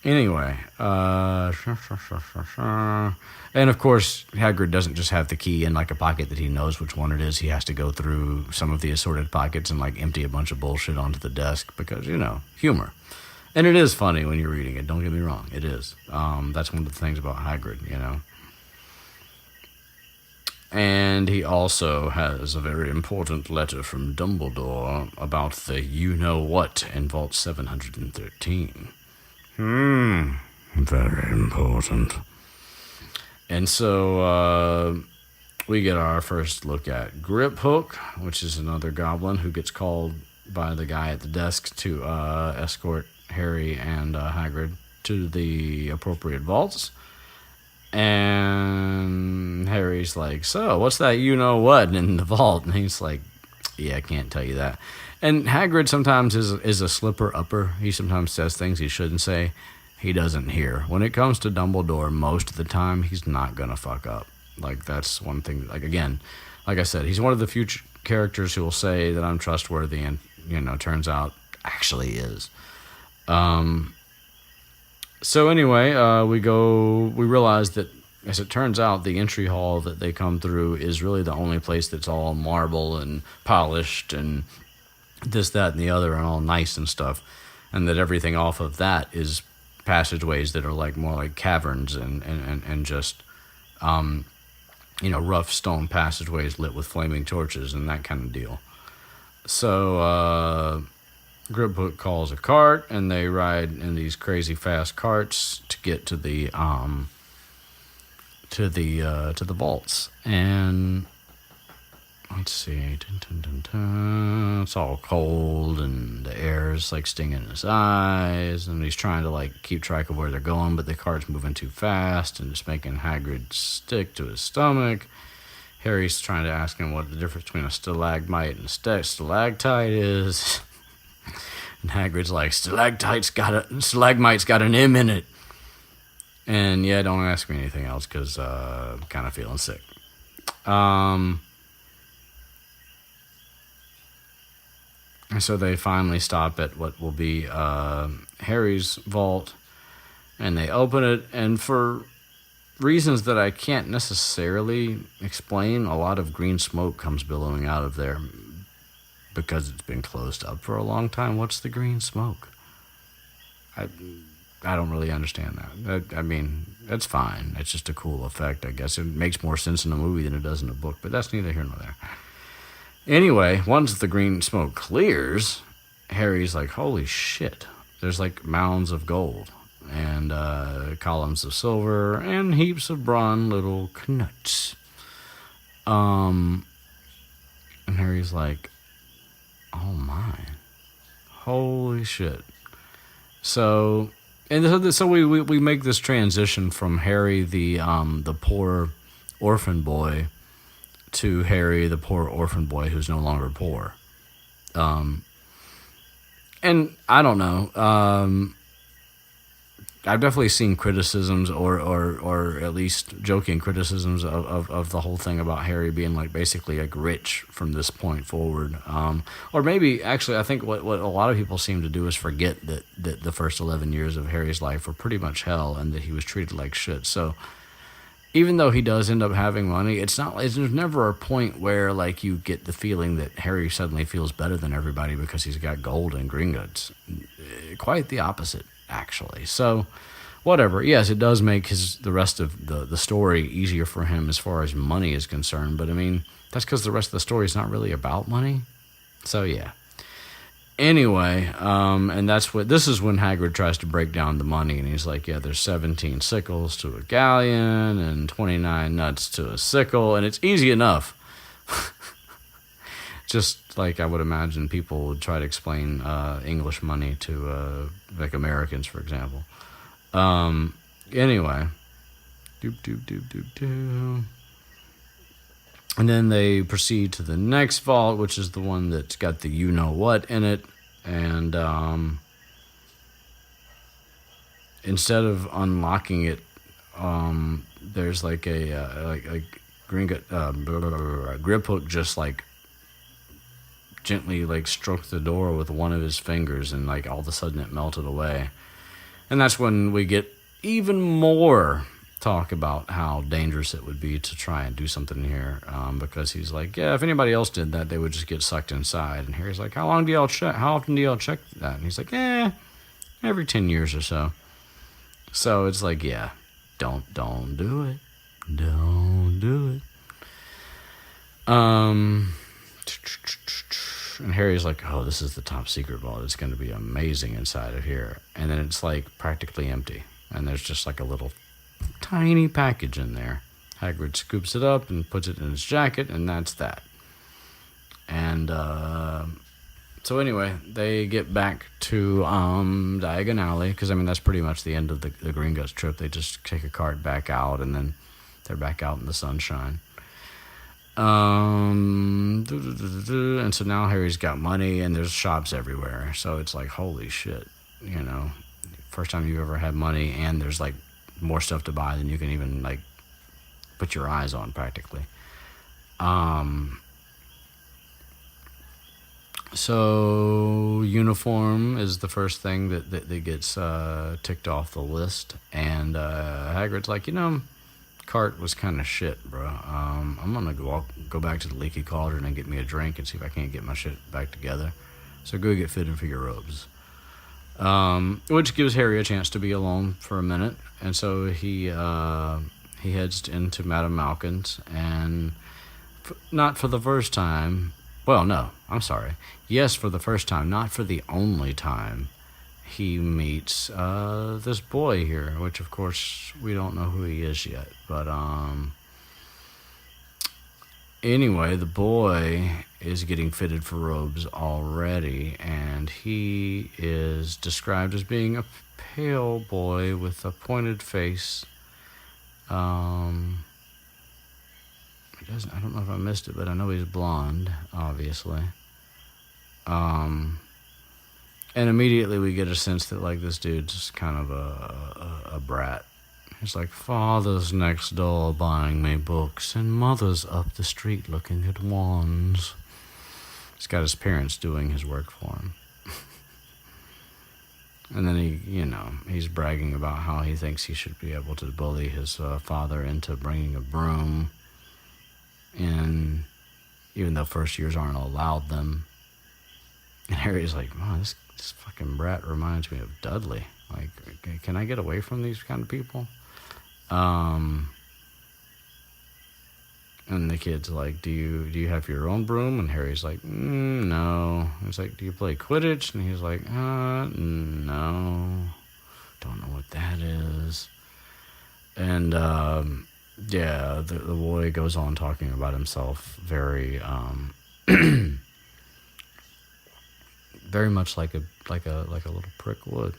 Anyway, and of course Hagrid doesn't just have the key in like a pocket that he knows which one it is. He has to go through some of the assorted pockets and like empty a bunch of bullshit onto the desk because, humor. And it is funny when you're reading it, don't get me wrong, it is. That's one of the things about Hagrid, And he also has a very important letter from Dumbledore about the you-know-what in Vault 713. Very important. And so we get our first look at Griphook, which is another goblin who gets called by the guy at the desk to escort Harry and Hagrid to the appropriate vaults. And Harry's like, so, what's that you-know-what in the vault? And he's like, yeah, I can't tell you that. And Hagrid sometimes is a slipper-upper. He sometimes says things he shouldn't say. He doesn't hear. When it comes to Dumbledore, most of the time, he's not going to fuck up. Like, that's one thing. Like, again, like I said, he's one of the few characters who will say that I'm trustworthy and, turns out actually is. So anyway, we realize that, as it turns out, the entry hall that they come through is really the only place that's all marble and polished and this, that, and the other, and all nice and stuff, and that everything off of that is passageways that are like more like caverns and just rough stone passageways lit with flaming torches and that kind of deal. So Griphook calls a cart, and they ride in these crazy fast carts to get to the vaults. And let's see, it's all cold, and the air is like stinging his eyes, and he's trying to like keep track of where they're going, but the cart's moving too fast and it's making Hagrid stick to his stomach. Harry's trying to ask him what the difference between a stalagmite and a stalactite is. And Hagrid's like, stalagmite's got an M in it. And yeah, don't ask me anything else because I'm kind of feeling sick. So they finally stop at what will be Harry's vault, and they open it, and for reasons that I can't necessarily explain, a lot of green smoke comes billowing out of there because it's been closed up for a long time. What's the green smoke? I don't really understand that. I mean, that's fine. It's just a cool effect, I guess. It makes more sense in a movie than it does in a book, but that's neither here nor there. Anyway, once the green smoke clears, Harry's like, holy shit. There's like mounds of gold and columns of silver and heaps of brawn little knuts. And Harry's like, oh my. Holy shit. So we make this transition from Harry the poor orphan boy to Harry the poor orphan boy who's no longer poor. And I don't know. I've definitely seen criticisms or at least joking criticisms of the whole thing about Harry being like basically like rich from this point forward. Or maybe actually I think what a lot of people seem to do is forget that the first 11 years of Harry's life were pretty much hell and that he was treated like shit. So even though he does end up having money, there's never a point where like you get the feeling that Harry suddenly feels better than everybody because he's got gold and Gringotts. Quite the opposite, actually. So, whatever. Yes, it does make the rest of the story easier for him as far as money is concerned. But I mean, that's because the rest of the story is not really about money. So yeah. Anyway, and this is when Hagrid tries to break down the money, and he's like, yeah, there's 17 sickles to a galleon and 29 nuts to a sickle, and it's easy enough. Just like I would imagine people would try to explain English money to like Americans, for example. Anyway. And then they proceed to the next vault, which is the one that's got the you-know-what in it. And instead of unlocking it, there's like a grip hook just like gently like stroked the door with one of his fingers, and like all of a sudden it melted away. And that's when we get even more talk about how dangerous it would be to try and do something here, because he's like, yeah, if anybody else did that, they would just get sucked inside. And Harry's like, how often do y'all check that? And he's like, every 10 years or so. So it's like, yeah, don't do it. Don't do it. And Harry's like, oh, this is the top secret vault. It's going to be amazing inside of here. And then it's like practically empty. And there's just like a little tiny package in there. Hagrid scoops it up and puts it in his jacket, and that's that. And so anyway, they get back to Diagon Alley, because I mean that's pretty much the end of the Gringotts trip. They just take a cart back out, and then they're back out in the sunshine. And so now Harry's got money, and there's shops everywhere. So it's like, holy shit, you know, first time you've ever had money, and there's like more stuff to buy than you can even like put your eyes on practically. So uniform is the first thing that gets ticked off the list, and Hagrid's like, cart was kind of shit, bro. I'm gonna go back to the Leaky Cauldron and get me a drink and see if I can't get my shit back together. So go get fitted for your robes. Which gives Harry a chance to be alone for a minute, and so he heads into Madame Malkin's, and not for the first time. Well, no, I'm sorry. Yes, for the first time, not for the only time. He meets this boy here, which of course we don't know who he is yet. But anyway, the boy is getting fitted for robes already, and he is described as being a pale boy with a pointed face. I don't know if I missed it, but I know he's blonde, obviously. And immediately we get a sense that like this dude's kind of a brat. He's like, father's next door buying me books, and mother's up the street looking at wands. He's got his parents doing his work for him. And then he's bragging about how he thinks he should be able to bully his father into bringing a broom in, even though first years aren't allowed them. And Harry's like, wow, this fucking brat reminds me of Dudley. Like, can I get away from these kind of people? And the kid's like, do you have your own broom? And Harry's like, no. He's like, do you play Quidditch? And he's like, no. Don't know what that is. And, yeah, the boy goes on talking about himself very, very much like a little prick would.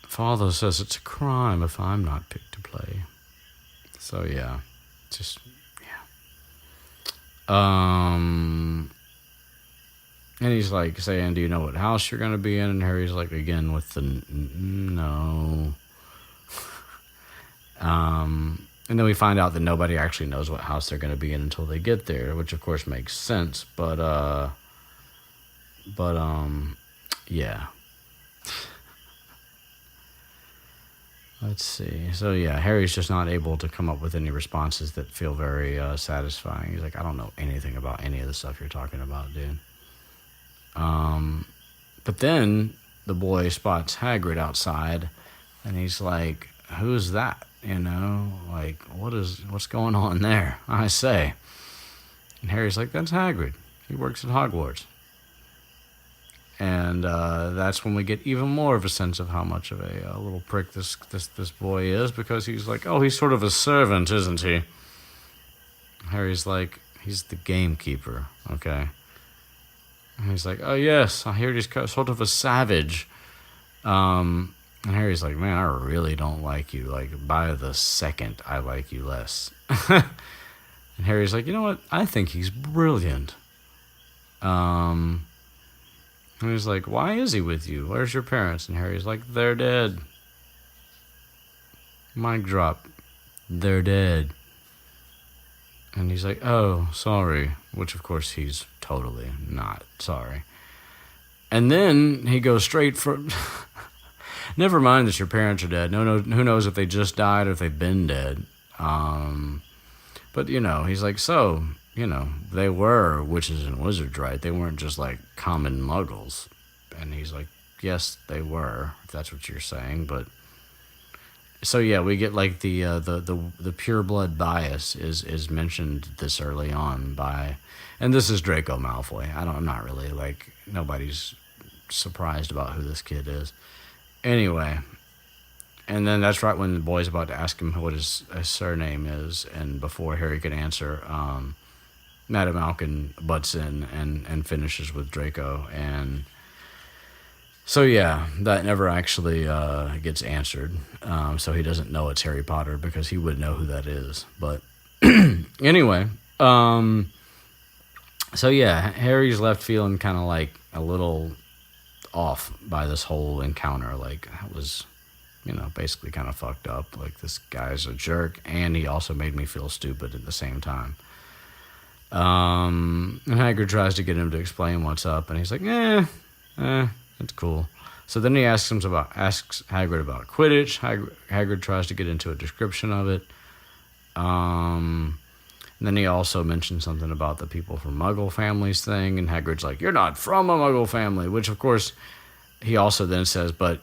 Father says it's a crime if I'm not picked to play. So yeah, just yeah. And he's like saying, "Do you know what house you're gonna be in?" And Harry's like, again with the no. And then we find out that nobody actually knows what house they're gonna be in until they get there, which of course makes sense. But yeah. Let's see. So yeah, Harry's just not able to come up with any responses that feel very satisfying. He's like, I don't know anything about any of the stuff you're talking about, dude. But then the boy spots Hagrid outside, and he's like, "Who's that? You know, like what's going on there?" I say, and Harry's like, "That's Hagrid. He works at Hogwarts." And that's when we get even more of a sense of how much of a little prick this boy is, because he's like, "Oh, he's sort of a servant, isn't he?" Harry's like, "He's the gamekeeper, okay?" And he's like, "Oh yes, I hear he's sort of a savage." And Harry's like, "Man, I really don't like you. Like, by the second, I like you less." And Harry's like, "You know what? I think he's brilliant." And he's like, "Why is he with you? Where's your parents?" And Harry's like, "They're dead." Mic drop. They're dead. And he's like, "Oh, sorry." Which, of course, he's totally not sorry. And then he goes straight for... Never mind that your parents are dead. No, who knows if they just died or if they've been dead. But, you know, he's like, "So... You know, they were witches and wizards, right? They weren't just like common muggles." And he's like, "Yes, they were, if that's what you're saying." But so yeah, we get like the pure blood bias is mentioned this early on by, and this is Draco Malfoy. I'm not really like, nobody's surprised about who this kid is. Anyway, and then that's right when the boy's about to ask him what his surname is, and before Harry could answer, Madam Malkin butts in and finishes with Draco. And so yeah, that never actually gets answered. So he doesn't know it's Harry Potter, because he would know who that is. But anyway, so yeah, Harry's left feeling kind of like a little off by this whole encounter. Like, that was, you know, basically kind of fucked up. Like, this guy's a jerk, and he also made me feel stupid at the same time. And Hagrid tries to get him to explain what's up, and he's like, it's cool. So then he asks Hagrid about Quidditch. Hagrid tries to get into a description of it. And then he also mentions something about the people from Muggle families thing, and Hagrid's like, "You're not from a Muggle family," which of course he also then says, "But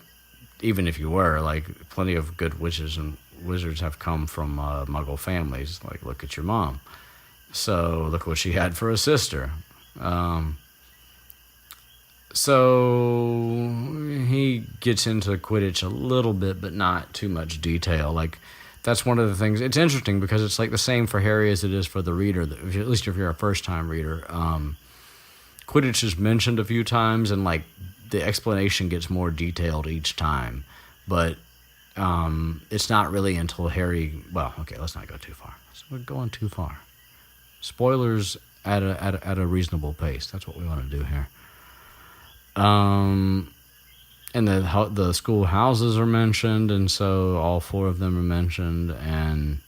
even if you were, like, plenty of good witches and wizards have come from Muggle families. Like, look at your mom. So look what she had for a sister." So he gets into Quidditch a little bit, but not too much detail. Like, that's one of the things. It's interesting because it's like the same for Harry as it is for the reader. At least if you're a first-time reader, Quidditch is mentioned a few times, and like the explanation gets more detailed each time. But it's not really until Harry. Well, okay, let's not go too far. We're going too far. Spoilers at a reasonable pace. That's what we want to do here. And the school houses are mentioned, and so all four of them are mentioned, and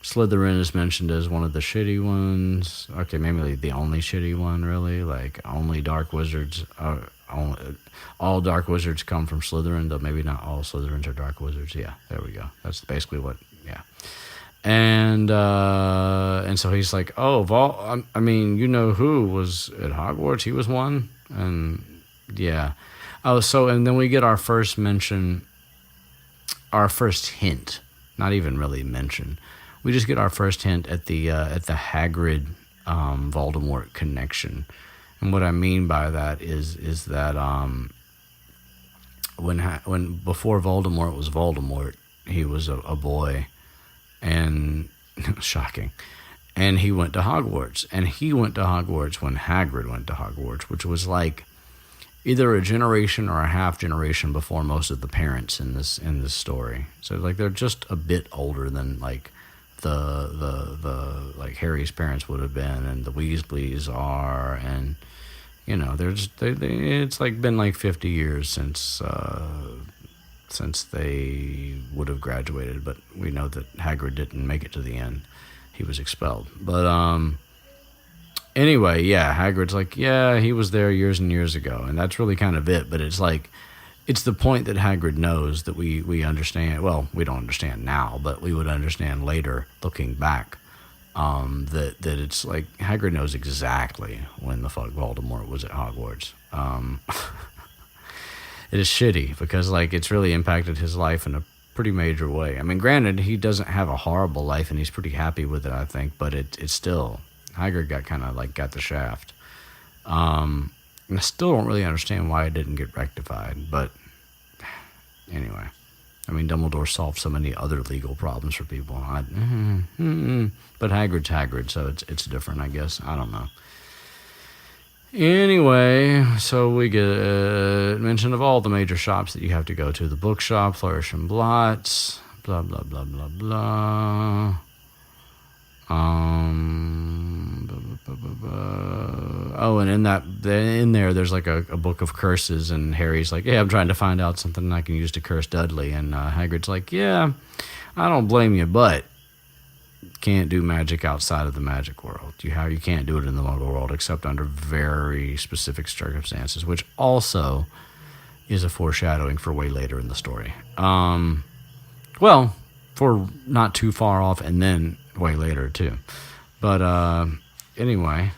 Slytherin is mentioned as one of the shitty ones. Okay, maybe the only shitty one, really. Like, only dark wizards. All dark wizards come from Slytherin, though maybe not all Slytherins are dark wizards. Yeah, there we go. That's basically what. Yeah. And so he's like, "Oh, I mean, you know who was at Hogwarts? He was one." And Yeah. Oh, so and then we get our first mention, our first hint, not even really mention. We just get our first hint at the Hagrid Voldemort connection, and what I mean by that is that when before Voldemort was Voldemort, he was a boy, and shocking, and he went to Hogwarts, and he went to Hogwarts when Hagrid went to Hogwarts, which was like either a generation or a half generation before most of the parents in this story. So like they're just a bit older than like the like Harry's parents would have been, and the Weasleys are, and you know they're just it's like been like 50 years since they would have graduated, but we know that Hagrid didn't make it to the end. He was expelled. But anyway, yeah, Hagrid's like, yeah, he was there years and years ago, and that's really kind of it. But it's like, it's the point that Hagrid knows that we understand. Well, we don't understand now, but we would understand later, looking back, that it's like Hagrid knows exactly when the fuck Voldemort was at Hogwarts. It is shitty because like it's really impacted his life in a pretty major way. I mean, granted, he doesn't have a horrible life and he's pretty happy with it, I think, but it's still, Hagrid got kind of like got the shaft. And I still don't really understand why it didn't get rectified, but anyway, I mean, Dumbledore solved so many other legal problems for people. But Hagrid's Hagrid, so it's different, I guess. I don't know. Anyway, so we get mention of all the major shops that you have to go to. The bookshop, Flourish and Blots, blah, blah, blah, blah, blah. Oh, and in there, there's like a book of curses, and Harry's like, yeah, I'm trying to find out something I can use to curse Dudley. And Hagrid's like, yeah, I don't blame you, but can't do magic outside of the magic world. You can't do it in the Muggle world except under very specific circumstances, which also is a foreshadowing for way later in the story. Well, for not too far off, and then way later too. But anyway,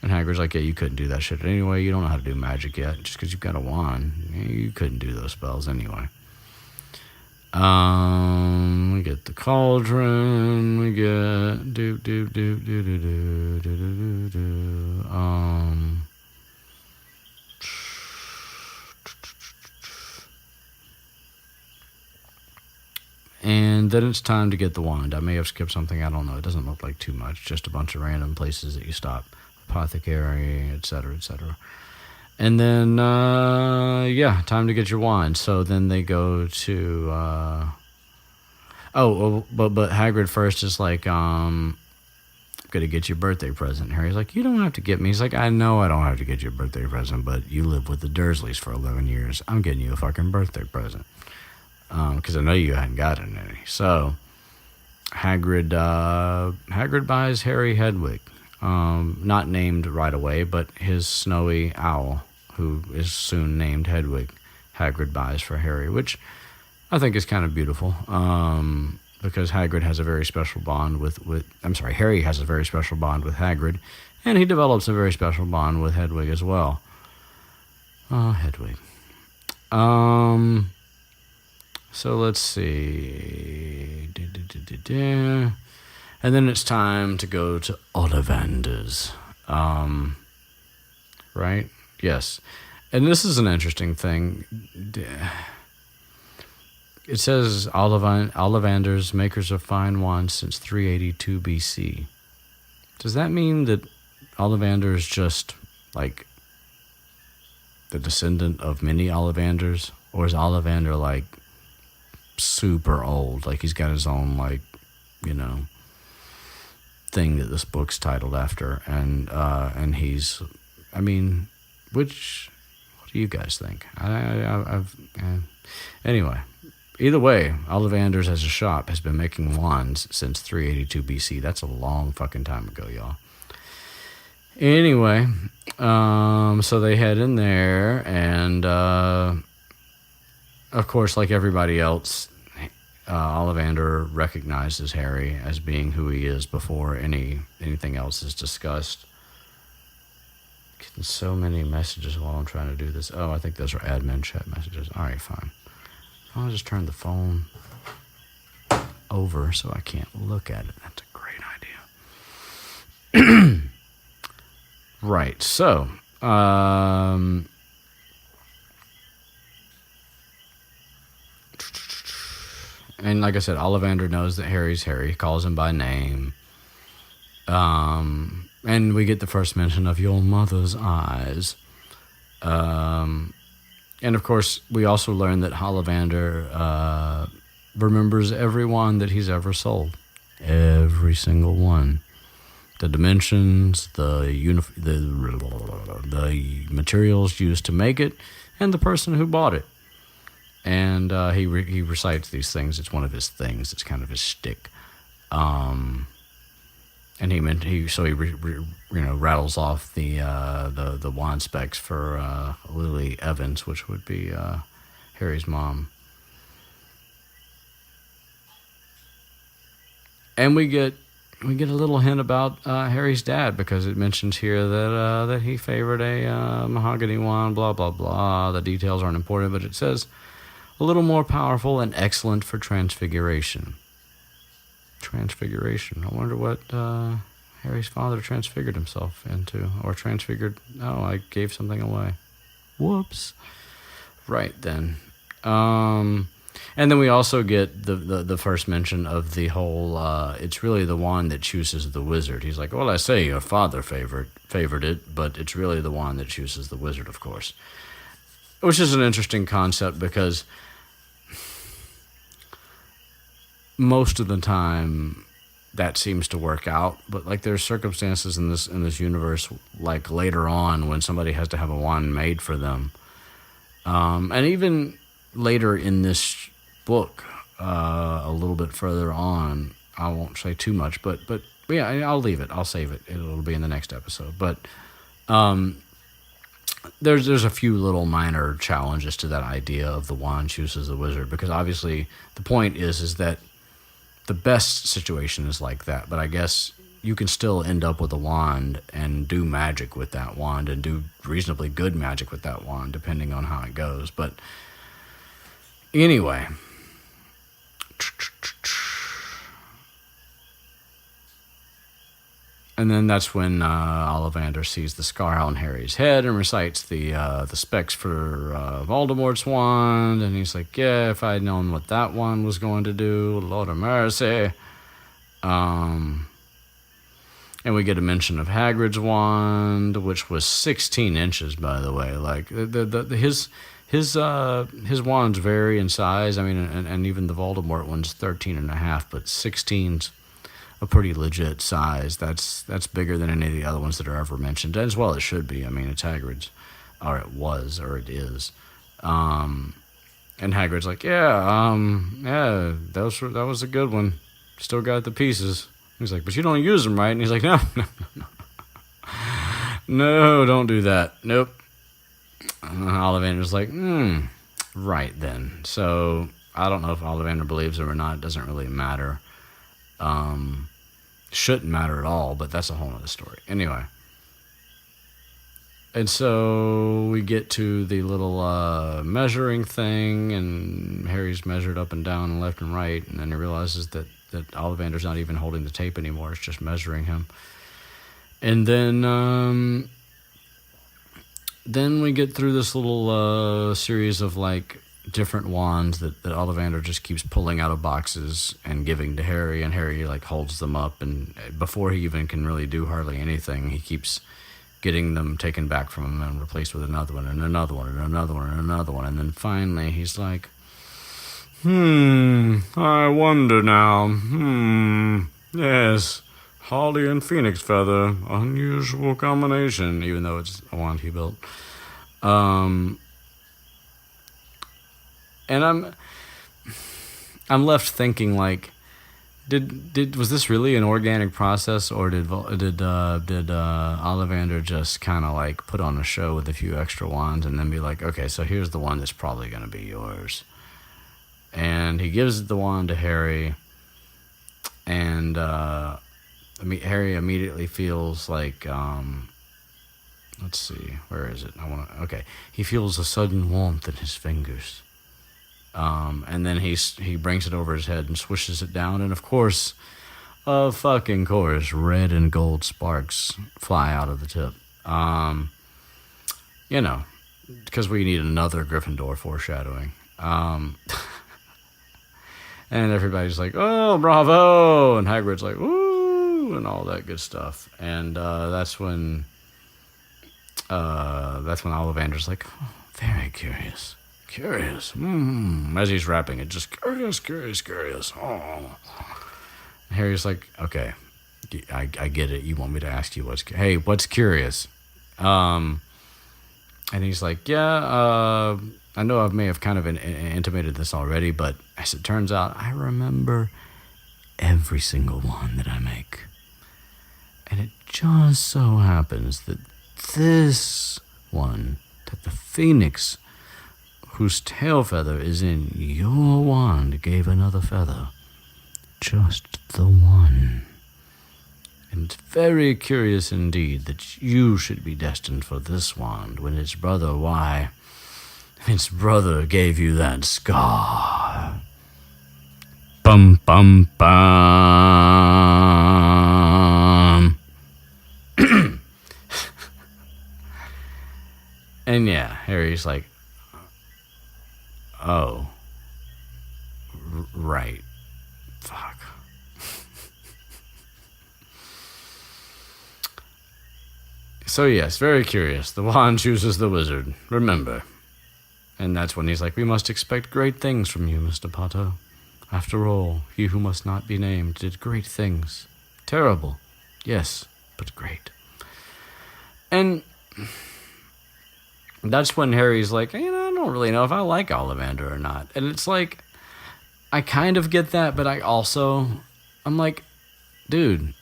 and Hagrid's like, yeah, you couldn't do that shit anyway. You don't know how to do magic yet. Just because you've got a wand, you couldn't do those spells anyway. We get the cauldron. We get and then it's time to get the wand. I may have skipped something. I don't know. It doesn't look like too much. Just a bunch of random places that you stop. Apothecary, etc., etc. And then, yeah, time to get your wand. So then they go to, but Hagrid first is like, I'm gonna get you a birthday present. Harry's like, you don't have to get me. He's like, I know I don't have to get you a birthday present, but you live with the Dursleys for 11 years. I'm getting you a fucking birthday present. Because I know you hadn't gotten any. So, Hagrid buys Harry Hedwig. Not named right away, but his snowy owl, who is soon named Hedwig, Hagrid buys for Harry, which I think is kind of beautiful, because Hagrid has a very special bond Harry has a very special bond with Hagrid, and he develops a very special bond with Hedwig as well. Hedwig. So let's see. And then it's time to go to Ollivander's. Right? Yes. And this is an interesting thing. It says Ollivander's, makers of fine wands since 382 BC. Does that mean that Ollivander is just like the descendant of many Ollivanders? Or is Ollivander like super old? Like he's got his own, like, you know, thing that this book's titled after, and he's, I mean, what do you guys think? Anyway, either way, Ollivander's as a shop has been making wands since 382 BC. That's a long fucking time ago, y'all. Anyway, so they head in there, and of course, like everybody else, Ollivander recognizes Harry as being who he is before anything else is discussed. Getting so many messages while I'm trying to do this. Oh, I think those are admin chat messages. All right, fine. I'll just turn the phone over so I can't look at it. That's a great idea. Right, so and like I said, Ollivander knows that Harry's Harry. He calls him by name. And we get the first mention of your mother's eyes. And of course, we also learn that Ollivander remembers every wand that he's ever sold. Every single one. The dimensions, the materials used to make it, and the person who bought it. And he recites these things. It's one of his things. It's kind of his shtick. And he rattles off the wand specs for Lily Evans, which would be Harry's mom. And we get a little hint about Harry's dad, because it mentions here that he favored a mahogany wand. Blah blah blah. The details aren't important, but it says a little more powerful and excellent for transfiguration. Transfiguration. I wonder what Harry's father transfigured himself into, or transfigured. Oh, I gave something away. Whoops. Right then. And then we also get the first mention of the whole, it's really the wand that chooses the wizard. He's like, well, I say your father favored it, but it's really the wand that chooses the wizard, of course. Which is an interesting concept, because most of the time that seems to work out, but like there's circumstances in this universe, like later on when somebody has to have a wand made for them, and even later in this book, a little bit further on, I won't say too much, but yeah, I'll leave it. I'll save it. It'll be in the next episode. But there's a few little minor challenges to that idea of the wand chooses the wizard, because obviously the point is that the best situation is like that, but I guess you can still end up with a wand and do magic with that wand, and do reasonably good magic with that wand, depending on how it goes. But anyway, and then that's when Ollivander sees the scar on Harry's head and recites the specs for Voldemort's wand, and he's like, yeah, if I'd known what that wand was going to do, Lord of mercy. And we get a mention of Hagrid's wand, which was 16 inches, by the way. Like his wands vary in size. I mean, and even the Voldemort one's 13 and a half, but 16's a pretty legit size. That's bigger than any of the other ones that are ever mentioned, as well it should be. I mean, it's Hagrid's, or it was, or it is. And Hagrid's like, yeah, that was a good one. Still got the pieces. He's like, but you don't use them, right? And he's like, no, don't do that. Nope. Ollivander's like, right then. So I don't know if Ollivander believes it or not. It doesn't really matter. Shouldn't matter at all, but that's a whole other story. Anyway. And so we get to the little measuring thing, and Harry's measured up and down and left and right, and then he realizes that Ollivander's not even holding the tape anymore. It's just measuring him. And then we get through this little series of like different wands that Ollivander just keeps pulling out of boxes and giving to Harry, and Harry like holds them up, and before he even can really do hardly anything, he keeps getting them taken back from him and replaced with another one and another one and another one and another one. And then finally he's like, I wonder now. Yes, holly and phoenix feather, unusual combination, even though it's a wand he built. And I'm left thinking, like, was this really an organic process, or did Ollivander just kind of like put on a show with a few extra wands and then be like, okay, so here's the one that's probably going to be yours. And he gives the wand to Harry, and Harry immediately feels like let's see, where is it? Okay. He feels a sudden warmth in his fingers. And then he brings it over his head and swishes it down, and of course, red and gold sparks fly out of the tip. You know, because we need another Gryffindor foreshadowing. And everybody's like, "Oh, bravo!" And Hagrid's like, "Woo!" and all that good stuff. And that's when Ollivander's like, oh, "Very curious, curious." As he's rapping it, just curious, curious, curious. Oh. And Harry's like, "Okay, I get it. You want me to ask you what's curious?" And he's like, "Yeah, I know I may have kind of intimated this already, but as it turns out, I remember every single one that I make. And it just so happens that this one, that the phoenix whose tail feather is in your wand, gave another feather. Just the one. And it's very curious indeed that you should be destined for this wand when its brother gave you that scar." Bum bum bum. And yeah, Harry's like, "Oh, right, fuck." So yes, very curious. The wand chooses the wizard. Remember. And that's when he's like, "We must expect great things from you, Mr. Potter. After all, he who must not be named did great things. Terrible, yes, but great." And that's when Harry's like, "I don't really know if I like Ollivander or not." And it's like, I kind of get that, but I'm like, dude,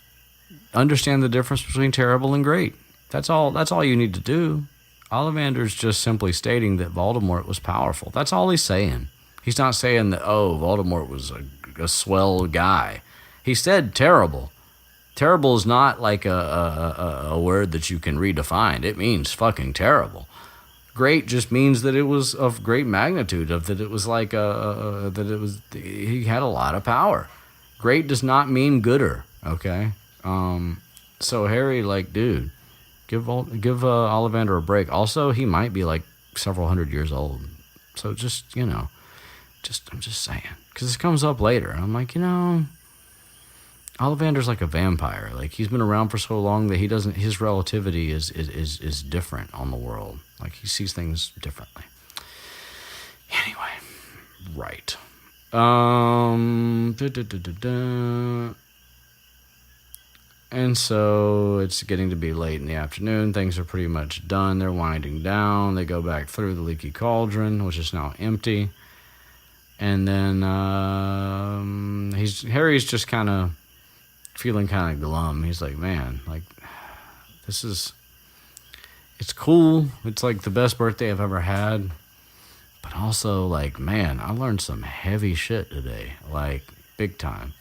understand the difference between terrible and great. That's all you need to do. Ollivander's just simply stating that Voldemort was powerful. That's all he's saying. He's not saying that, Voldemort was a swell guy. He said terrible. Terrible is not like a word that you can redefine. It means fucking terrible. Great just means that it was of great magnitude, that it was like he had a lot of power. Great does not mean gooder, okay? So Harry, like, dude, give Ollivander a break. Also, he might be like several hundred years old. So just, I'm just saying. Because this comes up later. And I'm like, Ollivander's like a vampire. Like, he's been around for so long that his relativity is different on the world. Like, he sees things differently. Anyway, right. And so it's getting to be late in the afternoon. Things are pretty much done. They're winding down. They go back through the leaky cauldron, which is now empty. And then Harry's just kind of feeling kind of glum. He's like, man, like, it's cool. It's like the best birthday I've ever had. But also, like, man, I learned some heavy shit today. Like, big time.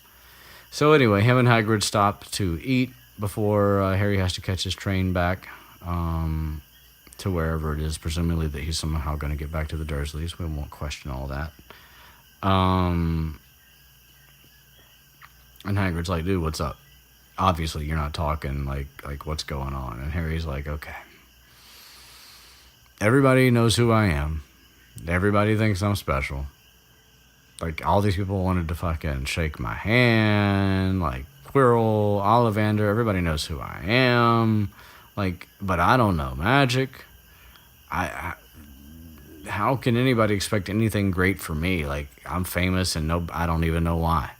So anyway, him and Hagrid stop to eat before Harry has to catch his train back to wherever it is, presumably that he's somehow going to get back to the Dursleys. We won't question all that. And Hagrid's like, "Dude, what's up? Obviously, you're not talking. Like what's going on?" And Harry's like, "Okay. Everybody knows who I am. Everybody thinks I'm special. Like, all these people wanted to fucking shake my hand, like Quirrell, Ollivander, everybody knows who I am. Like, but I don't know magic. How can anybody expect anything great from me? Like, I'm famous and I don't even know why.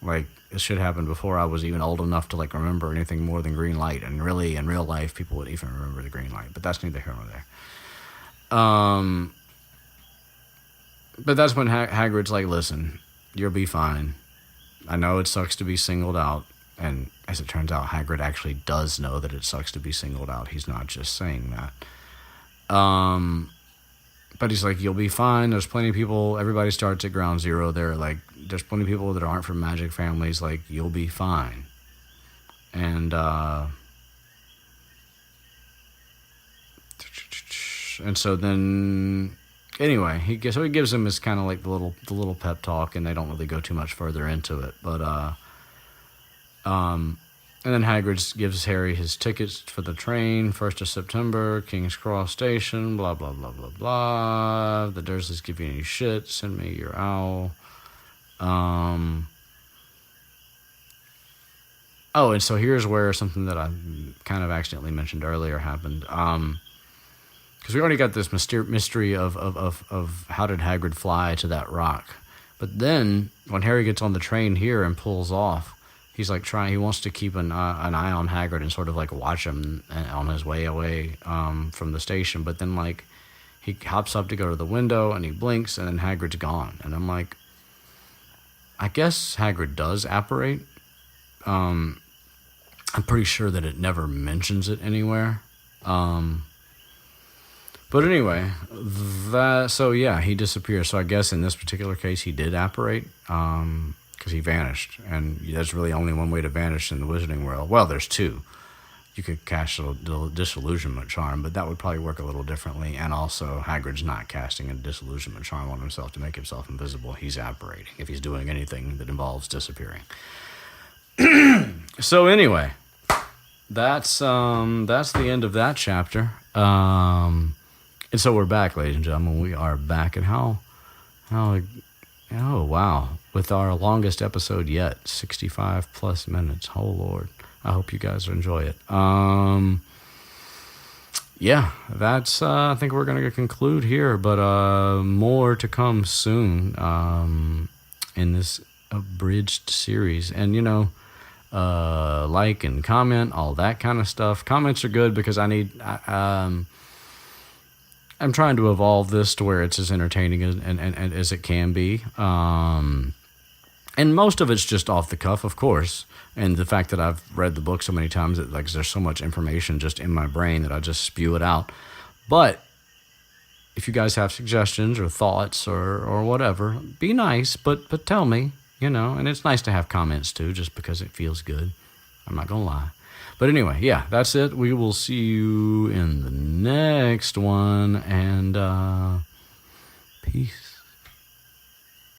Like, this shit happened before I was even old enough to, like, remember anything more than green light. And really, in real life, people would even remember the green light. But that's neither here nor there. But that's when Hagrid's like, "Listen, you'll be fine. I know it sucks to be singled out." And as it turns out, Hagrid actually does know that it sucks to be singled out. He's not just saying that. But he's like, "You'll be fine. There's plenty of people. Everybody starts at ground zero there. Like, there's plenty of people that aren't from magic families. Like, you'll be fine." And gosh. And so then, anyway, he gives him his kind of like the little pep talk, and they don't really go too much further into it. But and then Hagrid gives Harry his tickets for the train, 1st of September, King's Cross Station, blah, blah, blah, blah, blah. The Dursleys give you any shit, send me your owl. Oh, and so here's where something that I kind of accidentally mentioned earlier happened. Because we already got this mystery of how did Hagrid fly to that rock. But then, when Harry gets on the train here and pulls off, he's like he wants to keep an eye on Hagrid and sort of like watch him on his way away from the station. But then like he hops up to go to the window and he blinks and then Hagrid's gone. And I'm like, I guess Hagrid does apparate. I'm pretty sure that it never mentions it anywhere. But anyway, so yeah, he disappears. So I guess in this particular case he did apparate. Because he vanished, and there's really only one way to vanish in the Wizarding world. Well, there's two. You could cast a disillusionment charm, but that would probably work a little differently. And also, Hagrid's not casting a disillusionment charm on himself to make himself invisible. He's apparating if he's doing anything that involves disappearing. So anyway, that's the end of that chapter. And so we're back, ladies and gentlemen. We are back, and how oh, wow. With our longest episode yet, 65 plus minutes. Oh, Lord. I hope you guys enjoy it. Yeah, that's, I think we're going to conclude here, but more to come soon in this abridged series. And, like and comment, all that kind of stuff. Comments are good because I'm trying to evolve this to where it's as entertaining and as it can be. And most of it's just off the cuff, of course. And the fact that I've read the book so many times that like there's so much information just in my brain that I just spew it out. But if you guys have suggestions or thoughts or whatever, be nice, but tell me, and it's nice to have comments too, just because it feels good. I'm not going to lie. But anyway, yeah, that's it. We will see you in the next one, and peace.